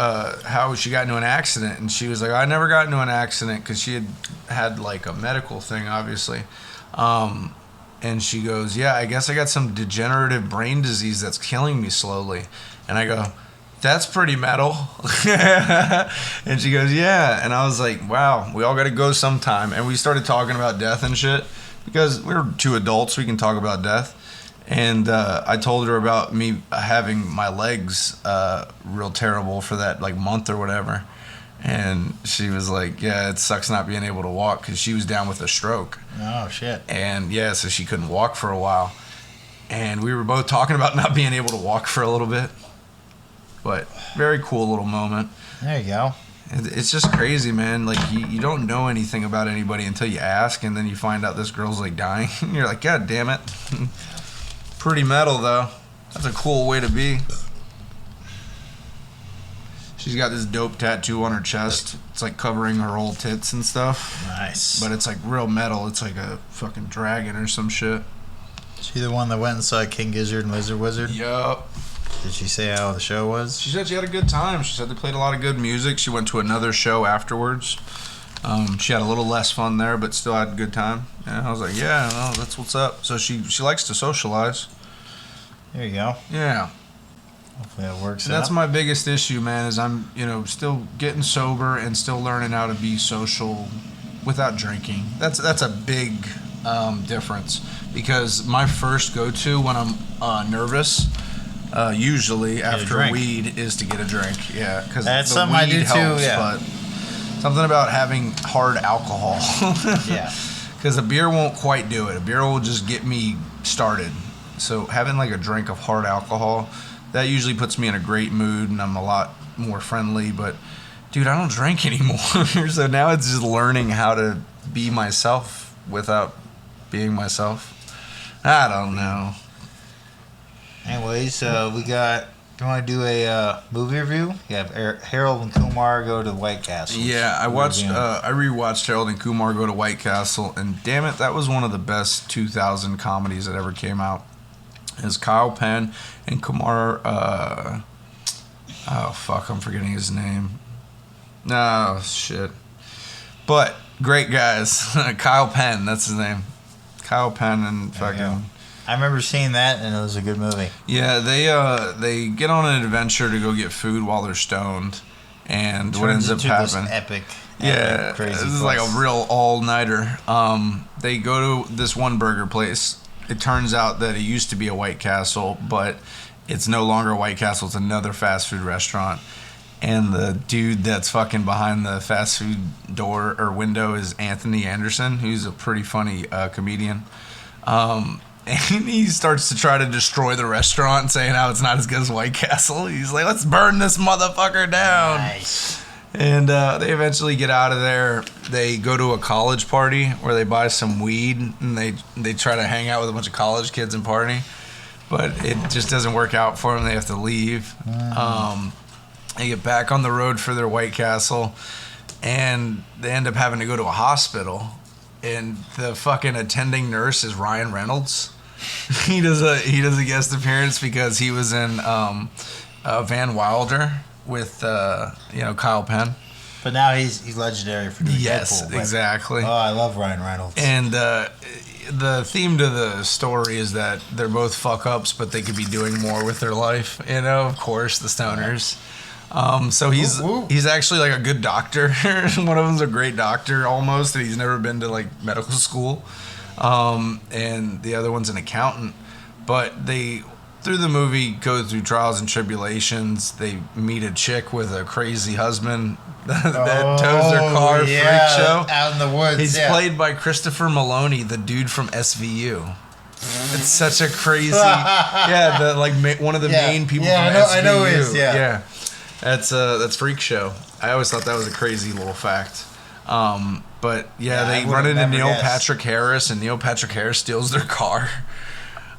how she got into an accident, and she was like, I never got into an accident because she had like a medical thing, obviously. And she goes, yeah, I guess I got some degenerative brain disease that's killing me slowly. And I go, that's pretty metal. And she goes, yeah. And I was like, wow, we all got to go sometime. And we started talking about death and shit because we're two adults. We can talk about death. And I told her about me having my legs real terrible for that like month or whatever. And she was like, yeah, it sucks not being able to walk because she was down with a stroke. Oh shit. And yeah, so she couldn't walk for a while. And we were both talking about not being able to walk for a little bit. But very cool little moment. There you go. It's just crazy, man. Like, you don't know anything about anybody until you ask, and then you find out this girl's, like, dying. You're like, God damn it. Pretty metal, though. That's a cool way to be. She's got this dope tattoo on her chest. It's, like, covering her old tits and stuff. Nice. But it's, like, real metal. It's like a fucking dragon or some shit. She the one that went and saw King Gizzard and Lizard Wizard? Yup. Did she say how the show was? She said she had a good time. She said they played a lot of good music. She went to another show afterwards. She had a little less fun there, but still had a good time. And I was like, yeah, well, that's what's up. So she likes to socialize. There you go. Yeah. Hopefully that works And that's out. my biggest issue, man, is I'm, still getting sober and still learning how to be social without drinking. That's a big difference. Because my first go-to when I'm nervous, usually after drink. weed, is to get a drink. Yeah, because That's the something I weed do too, helps, yeah. but something about having hard alcohol. Yeah. Because a beer won't quite do it. A beer will just get me started. So having like a drink of hard alcohol, that usually puts me in a great mood and I'm a lot more friendly. But dude, I don't drink anymore. So now it's just learning how to be myself without being myself. I don't know. Anyways, we got. Do you want to do a movie review? You have Harold and Kumar go to White Castle. Yeah, I watched. I rewatched Harold and Kumar Go to White Castle, and damn it, that was one of the best 2000 comedies that ever came out. Is Kyle Penn and Kumar? Oh fuck, I'm forgetting his name. No shit. But great guys. Kyle Penn, that's his name. Kyle Penn and There you go. fucking. I remember seeing that, and it was a good movie. Yeah, they get on an adventure to go get food while they're stoned, and what ends up Turns into this happening? Epic, Yeah, this is like a real all-nighter. They go to this one burger place. It turns out that it used to be a White Castle, but it's no longer a White Castle. It's another fast food restaurant. And the dude that's fucking behind the fast food door or window is Anthony Anderson, who's a pretty funny comedian. And he starts to try to destroy the restaurant, saying how it's not as good as White Castle. He's like, let's burn this motherfucker down. Nice. And they eventually get out of there. They go to a college party where they buy some weed, and they try to hang out with a bunch of college kids and party. But it just doesn't work out for them. They have to leave. They get back on the road for their White Castle, and they end up having to go to a hospital. And the fucking attending nurse is Ryan Reynolds. He does a guest appearance because he was in Van Wilder with Kyle Penn. But now he's legendary for doing Yes, Deadpool, but- exactly. Oh, I love Ryan Reynolds. And the theme to the story is that they're both fuck ups, but they could be doing more with their life. Of course, the stoners. So he's Ooh, ooh. he's actually like a good doctor. One of them's a great doctor almost, and he's never been to like medical school. And the other one's an accountant. But they, through the movie, go through trials and tribulations. They meet a chick with a crazy husband that tows their car. Freak show out in the woods. He's played by Christopher Maloney, the dude from SVU. It's such a crazy, one of the main people from SVU. I know he is. Yeah. That's Freak Show. I always thought that was a crazy little fact. But Yeah, they I run would've into never Neil guessed. Patrick Harris, and Neil Patrick Harris steals their car.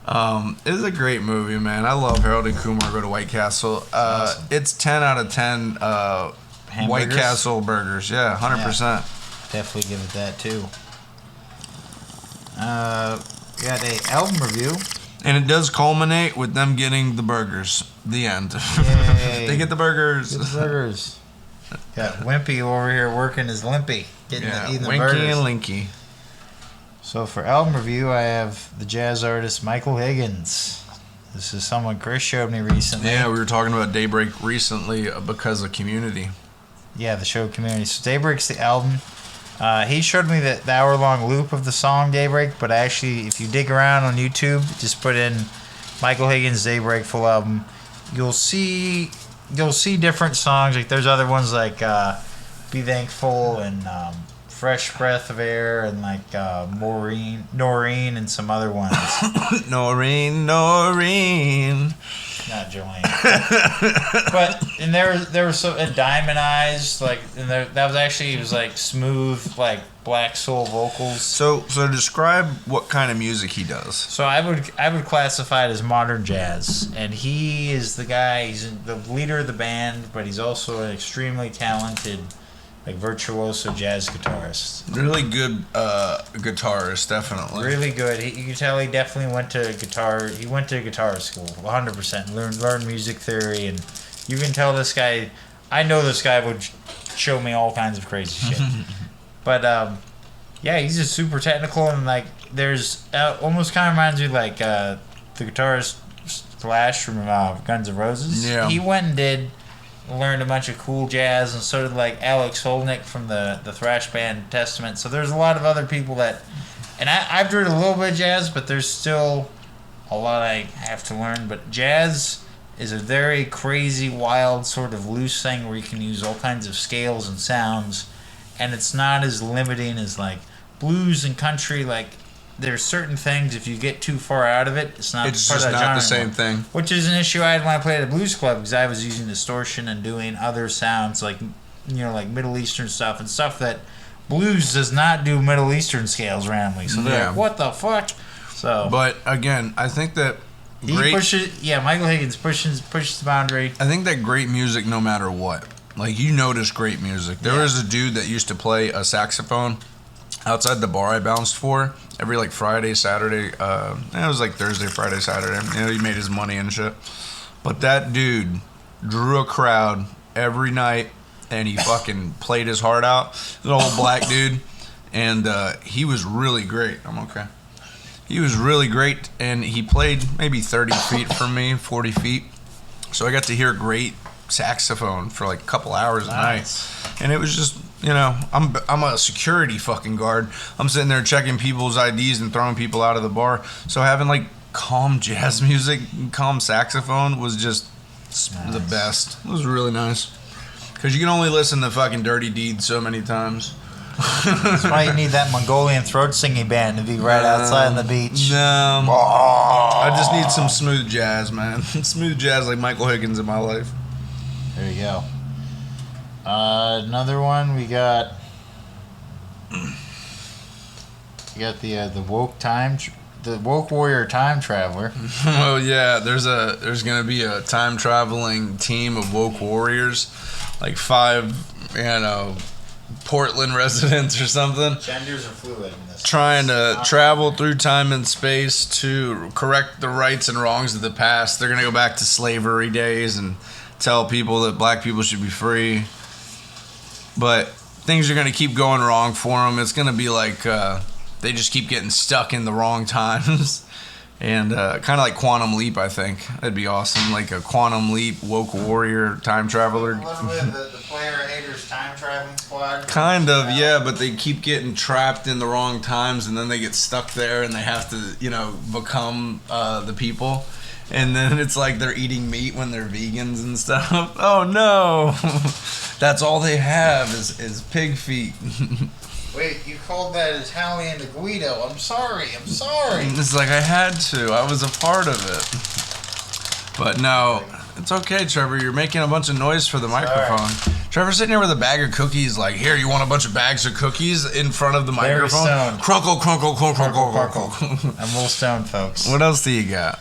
It is a great movie, man. I love Harold and Kumar Go to White Castle. Awesome. It's 10 out of 10 White Hamburgers? Castle burgers. Yeah, 100%. Definitely give it that too. Got a album review. And it does culminate with them getting the burgers. The end. Yay. They get the burgers. Good burgers. Got Wimpy over here working his limpy, eating the Winky burgers. and Linky. So for album review, I have the jazz artist Michael Higgins. This is someone Chris showed me recently. Yeah, we were talking about Daybreak recently because of Community. Yeah, the show Community. So Daybreak's the album. He showed me the hour-long loop of the song Daybreak, but actually, if you dig around on YouTube, just put in Michael Higgins Daybreak full album, you'll see different songs. Like there's other ones like Be Thankful and Fresh Breath of Air and like Noreen and some other ones. Noreen. Not Jolene. But and there was so and Diamond Eyes, like, and that was actually, it was like smooth, like black soul vocals. So describe what kind of music he does. So I would classify it as modern jazz, and he is the guy. He's the leader of the band, but he's also an extremely talented, like virtuoso jazz guitarist. Really good guitarist, definitely. Really good. You can tell he definitely went to guitar. He went to guitar school, 100%. Learned music theory, and you can tell this guy. I know this guy would show me all kinds of crazy shit. But yeah, he's just super technical, and like there's almost kind of reminds me like the guitarist Slash from Guns N' Roses. Yeah. He went and learned a bunch of cool jazz, and so did like Alex Holnick from the thrash band Testament. So there's a lot of other people that, and I've heard a little bit of jazz, but there's still a lot I have to learn. But jazz is a very crazy, wild sort of loose thing where you can use all kinds of scales and sounds, and it's not as limiting as like blues and country. Like there's certain things, if you get too far out of it, it's It's part of just that not genre the same anymore. thing. Which is an issue I had when I played at Blues Club, because I was using distortion and doing other sounds like, like Middle Eastern stuff and stuff that blues does not do Middle Eastern scales randomly. So they're Yeah. like, what the fuck? So But again, I think that Michael Higgins pushes the boundary. I think that great music, no matter what, like you notice great music. There was a dude that used to play a saxophone outside the bar I bounced for every like Friday, Saturday. It was like Thursday, Friday, Saturday. He made his money and shit. But that dude drew a crowd every night, and he fucking played his heart out. He's an old black dude, and he was really great. I'm okay. He was really great, and he played maybe 30 feet from me, 40 feet. So I got to hear great saxophone for like a couple hours a night. And it was just, I'm a security fucking guard. I'm sitting there checking people's IDs and throwing people out of the bar. So having like calm jazz music, calm saxophone was just the best. It was really nice. Because you can only listen to fucking Dirty Deeds so many times. That's why you need that Mongolian throat singing band to be right outside on the beach. No. I just need some smooth jazz, man. Smooth jazz like Michael Higgins in my life. There you go. Another one we got. The woke warrior time traveler. Oh yeah, there's gonna be a time traveling team of woke warriors, like 5, Portland residents or something, Genders are fluid in this. trying to travel through time and space to correct the rights and wrongs of the past. They're gonna go back to slavery days and tell people that black people should be free, but things are gonna keep going wrong for them. It's gonna be like they just keep getting stuck in the wrong times. And kind of like Quantum Leap, I think. That'd be awesome. Like a Quantum Leap, Woke Warrior, time traveler. A little bit of the player haters time traveling squad. Kind of, yeah, but they keep getting trapped in the wrong times, and then they get stuck there, and they have to, become the people. And then it's like they're eating meat when they're vegans and stuff. Oh no, that's all they have is pig feet. Wait, you called that Italian to Guido. I'm sorry. It's like I had to. I was a part of it. But no, it's okay, Trevor. You're making a bunch of noise for the microphone. Trevor's sitting here with a bag of cookies. Like, here, you want a bunch of bags of cookies in front of the microphone? Stoned. Crunkle, crunkle, crunkle, crunkle, crunkle. I'm a little stoned, folks. What else do you got?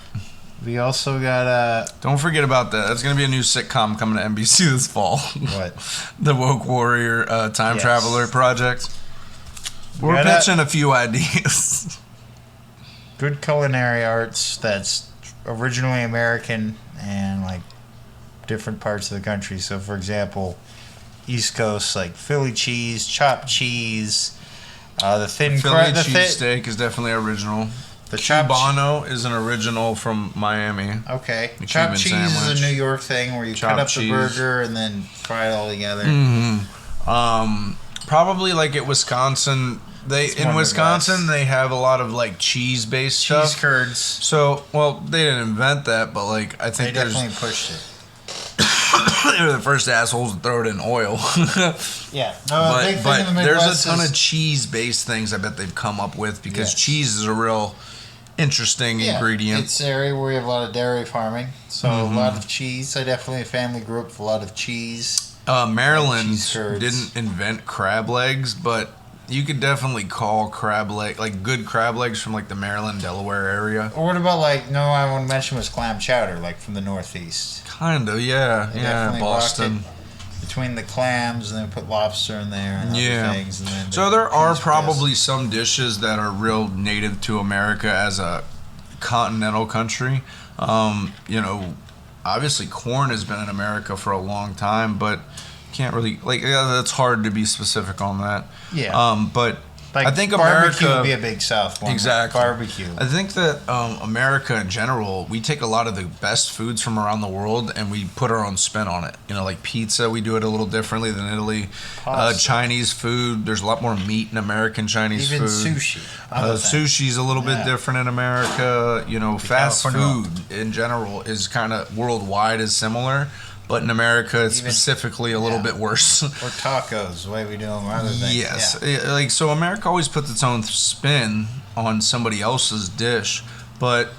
We also got Don't forget about that. That's going to be a new sitcom coming to NBC this fall. what? The Woke Warrior Time Traveler Project. We're pitching a few ideas. Good culinary arts that's originally American and like different parts of the country. So, for example, East Coast, like Philly cheese, chopped cheese, the thin Philly cheesesteak is definitely original. The chopped Cubano is an original from Miami. Okay. The Chopped Cuban cheese sandwich. is a New York thing where you cut up the burger and then fry it all together. Probably like at Wisconsin. In Wisconsin they have a lot of like cheese based stuff. Cheese curds. So they didn't invent that, but like I think They definitely pushed it. they were the first assholes to throw it in oil. Yeah. No, but big thing in the there's Midwest a ton is- of cheese based things I bet they've come up with because Yes. cheese is a real interesting ingredient. It's an area where we have a lot of dairy farming, so a lot of cheese. I definitely family grew up with a lot of cheese. Maryland cheese curds. didn't invent crab legs, but you could definitely call crab leg like good crab legs from like the Maryland, Delaware area. Or what about I want to mention was clam chowder, like from the Northeast. Kind of, yeah, They yeah, definitely Boston. rocked it between the clams and then put lobster in there and other things. And then So there are probably some dishes that are real native to America as a continental country. Obviously corn has been in America for a long time, but can't really that's hard to be specific on that. Yeah. But like I think barbecue America would be a big South one. Exactly. Barbecue. I think that America in general, we take a lot of the best foods from around the world and we put our own spin on it. Like pizza, we do it a little differently than Italy. Chinese food, there's a lot more meat in American Chinese Even food. sushi. Sushi's a little bit different in America. Fast California. food in general is kind of worldwide is similar. But in America, it's specifically a little bit worse. Or tacos, the way we do them, or other things. Yes. Yeah. So America always puts its own spin on somebody else's dish. But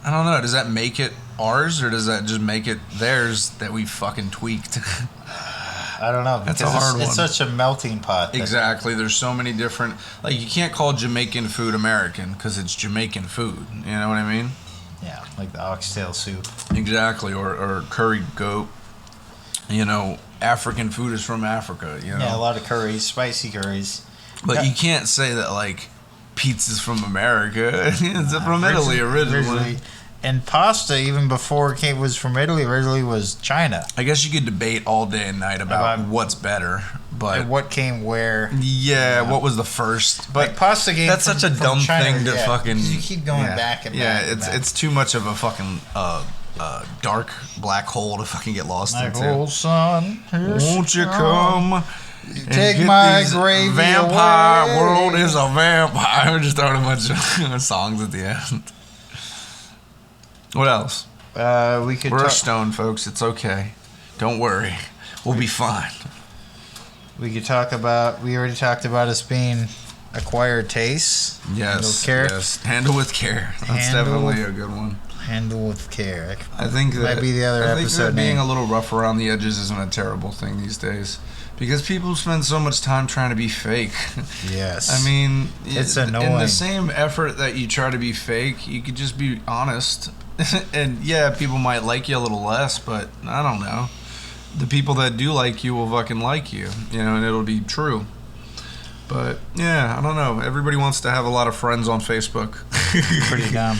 I don't know. Does that make it ours or does that just make it theirs that we fucking tweaked? I don't know. That's a hard one. It's such a melting pot. Exactly. There's so many different... you can't call Jamaican food American because it's Jamaican food. You know what I mean? Yeah, like the oxtail soup. Exactly. Or curried goat. African food is from Africa. Yeah, a lot of curries, spicy curries. But you can't say that pizza's from America. It's from Italy originally. And pasta, even before it was from Italy, originally was China. I guess you could debate all day and night about what's better, but And what came where. yeah, what was the first? But pasta came that's from- such a from dumb China, thing to yeah, fucking. 'cause you keep going back and back and back. It's too much of a fucking dark black hole to fucking get lost My into. whole son, Won't you come? and Take get my these gravy vampire away. world is a vampire. We're just throwing a bunch of songs at the end. What else? We could We're talk, stoned, folks. It's okay. Don't worry. We'll be fine. we could talk about. We already talked about us being acquired tastes. Yes. Handle care. Yes. Handle with care. That's Handle- definitely a good one. Handle with care. I think that Might be the other I think episode that being name. a little rough around the edges isn't a terrible thing these days, because people spend so much time trying to be fake. Yes. I mean, It's in annoying. the same effort that you try to be fake, you could just be honest. And yeah, people might like you a little less, but I don't know. The people that do like you will fucking like you, and it'll be true. But yeah, I don't know. Everybody wants to have a lot of friends on Facebook. pretty dumb.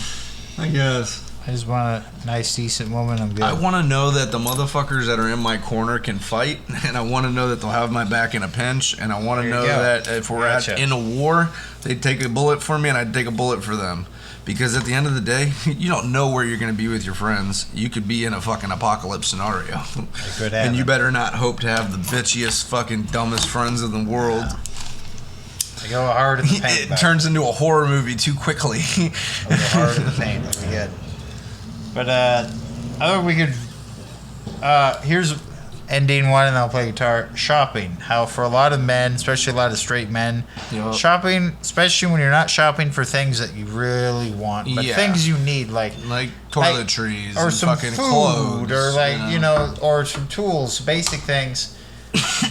I guess. I just want a nice, decent woman. I'm good. I want to know that the motherfuckers that are in my corner can fight, and I want to know that they'll have my back in a pinch, and I want to There you know go. that if we're Gotcha. in a war, they'd take a bullet for me, and I'd take a bullet for them. Because at the end of the day, you don't know where you're going to be with your friends. You could be in a fucking apocalypse scenario. And you better not hope to have the bitchiest, fucking dumbest friends in the world. They go hard in the paint. It turns into a horror movie too quickly. Go hard in the paint. That'd be good. But I thought we could. Here's ending one, and I'll play guitar. Shopping. How for a lot of men, especially a lot of straight men, shopping, especially when you're not shopping for things that you really want, but things you need, like toiletries or and some fucking food, clothes, or or some tools, basic things.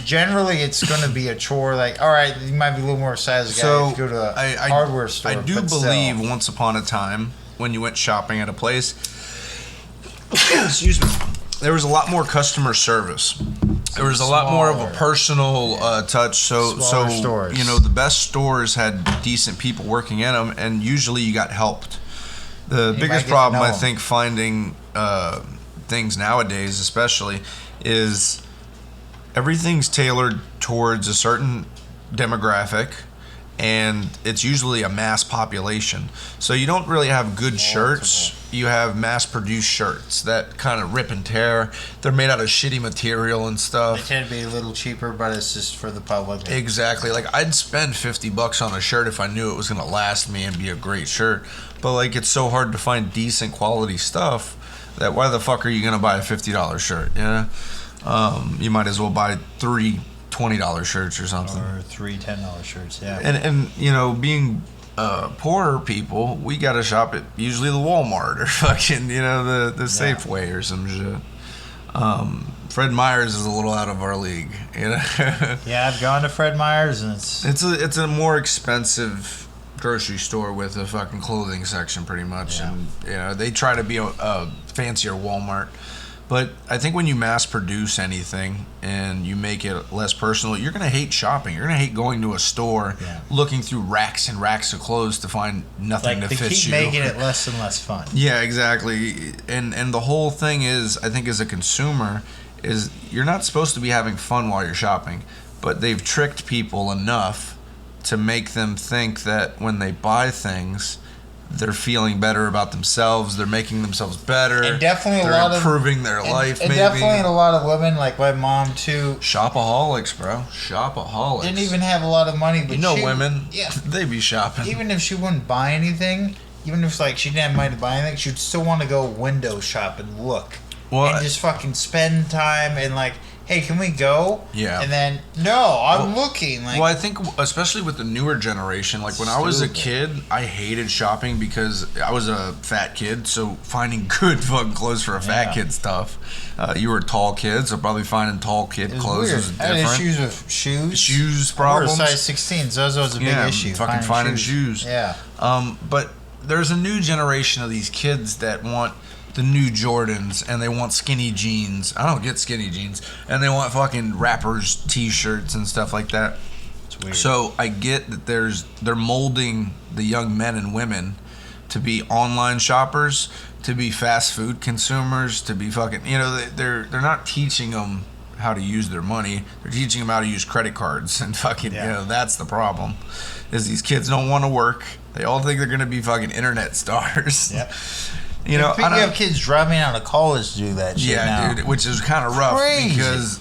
Generally, it's going to be a chore. Like, all right, you might be a little more excited to go to a hardware store. I do believe once upon a time when you went shopping at a place, excuse me, there was a lot more customer service. There was a lot more of a personal touch. So stores. The best stores had decent people working in them, and usually you got helped. The biggest problem I think finding things nowadays, especially, is everything's tailored towards a certain demographic, and it's usually a mass population. So you don't really have good shirts. You have mass-produced shirts that kind of rip and tear. They're made out of shitty material and stuff. They tend to be a little cheaper, but it's just for the public. Exactly. Like, I'd spend $50 on a shirt if I knew it was going to last me and be a great shirt. But, like, it's so hard to find decent quality stuff that why the fuck are you going to buy a $50 shirt, you might as well buy 3 $20 shirts or something. Or 3 $10 shirts, yeah. And being poorer people, we got to shop at usually the Walmart or fucking, the Safeway or some shit. Fred Meyer's is a little out of our league, Yeah, I've gone to Fred Meyer's, and it's a more expensive grocery store with a fucking clothing section pretty much. Yeah. And they try to be a fancier Walmart. But I think when you mass produce anything and you make it less personal, you're going to hate shopping. You're going to hate going to a store, looking through racks and racks of clothes to find nothing to fit you. They keep making it less and less fun. Yeah, exactly. And the whole thing is, I think as a consumer, is you're not supposed to be having fun while you're shopping. But they've tricked people enough to make them think that when they buy things, they're feeling better about themselves. They're making themselves better. And definitely they're a lot improving their life. And maybe definitely a lot of women, like my mom too. Shopaholics, bro. Shopaholics. Didn't even have a lot of money, but women. Yeah, they be shopping. Even if she wouldn't buy anything, even if she didn't have money to buy anything, she'd still want to go window shop and look, and just fucking spend time and hey, can we go? Yeah. And then, no, I'm looking. I think, especially with the newer generation, when I was a kid, I hated shopping because I was a fat kid, so finding good fucking clothes for a fat kid's tough. You were a tall kid, so probably finding tall kid clothes was different. I had issues with shoes. Shoes problems. I wore a size 16, so that was a big issue. Fucking finding shoes. Yeah. But there's a new generation of these kids that want the new Jordans, and they want skinny jeans. I don't get skinny jeans. And they want fucking rappers t-shirts and stuff like that. It's weird. So I get that they're molding the young men and women to be online shoppers, to be fast food consumers, to be fucking, they're not teaching them how to use their money. They're teaching them how to use credit cards, and fucking, that's the problem. Is these kids don't want to work. They all think they're going to be fucking internet stars. Yep. You have kids dropping out of college to do that shit now. Dude, which is kind of rough. Crazy. Because,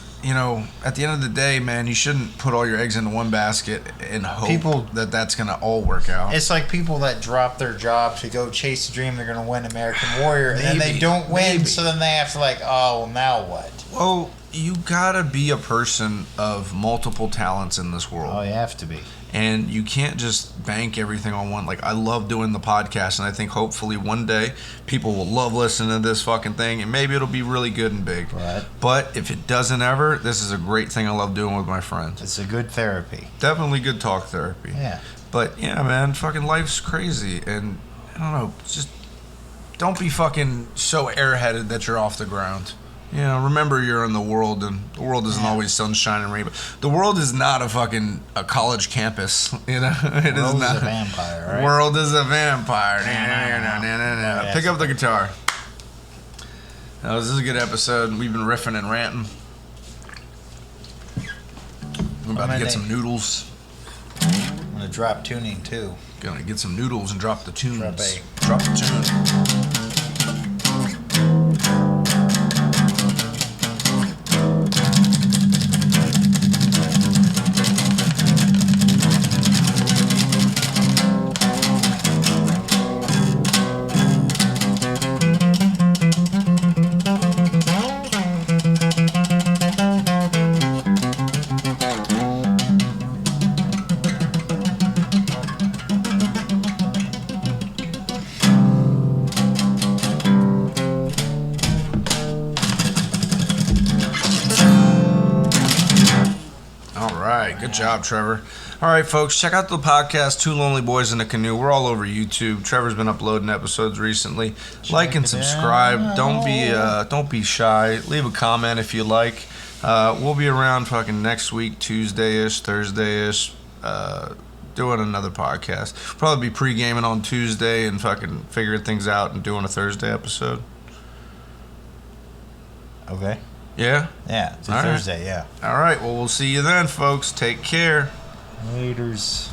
at the end of the day, man, you shouldn't put all your eggs into one basket and hope that that's going to all work out. It's like people that drop their job to go chase the dream they're going to win American Warrior, and then they don't win, so then they have to now what? Well, you got to be a person of multiple talents in this world. Oh, you have to be. And you can't just bank everything on one. I love doing the podcast, and I think hopefully one day people will love listening to this fucking thing, and maybe it'll be really good and big. Right. But if it doesn't ever, this is a great thing I love doing with my friends. It's a good therapy. Definitely good talk therapy. Yeah. But yeah, man, fucking life's crazy, and I don't know, just don't be fucking so airheaded that you're off the ground. Remember you're in the world, and the world isn't always sunshine and rainbow. The world is not a college campus, It is not a vampire, right? World is a vampire. Pick up the guitar. Now, this is a good episode. We've been riffing and ranting. I'm about to get some noodles. I'm going to drop tuning, too. Gonna get some noodles and drop the tunes. Drop the tune. Good job, Trevor. All right, folks, check out the podcast, Two Lonely Boys in a Canoe. We're all over YouTube. Trevor's been uploading episodes recently. Like and subscribe. Don't be shy. Leave a comment if you like. We'll be around fucking next week, Tuesday-ish, Thursday-ish, doing another podcast. Probably be pre-gaming on Tuesday and fucking figuring things out and doing a Thursday episode. Okay. Yeah? Yeah, it's a All Thursday, right. All right, well, we'll see you then, folks. Take care. Laters.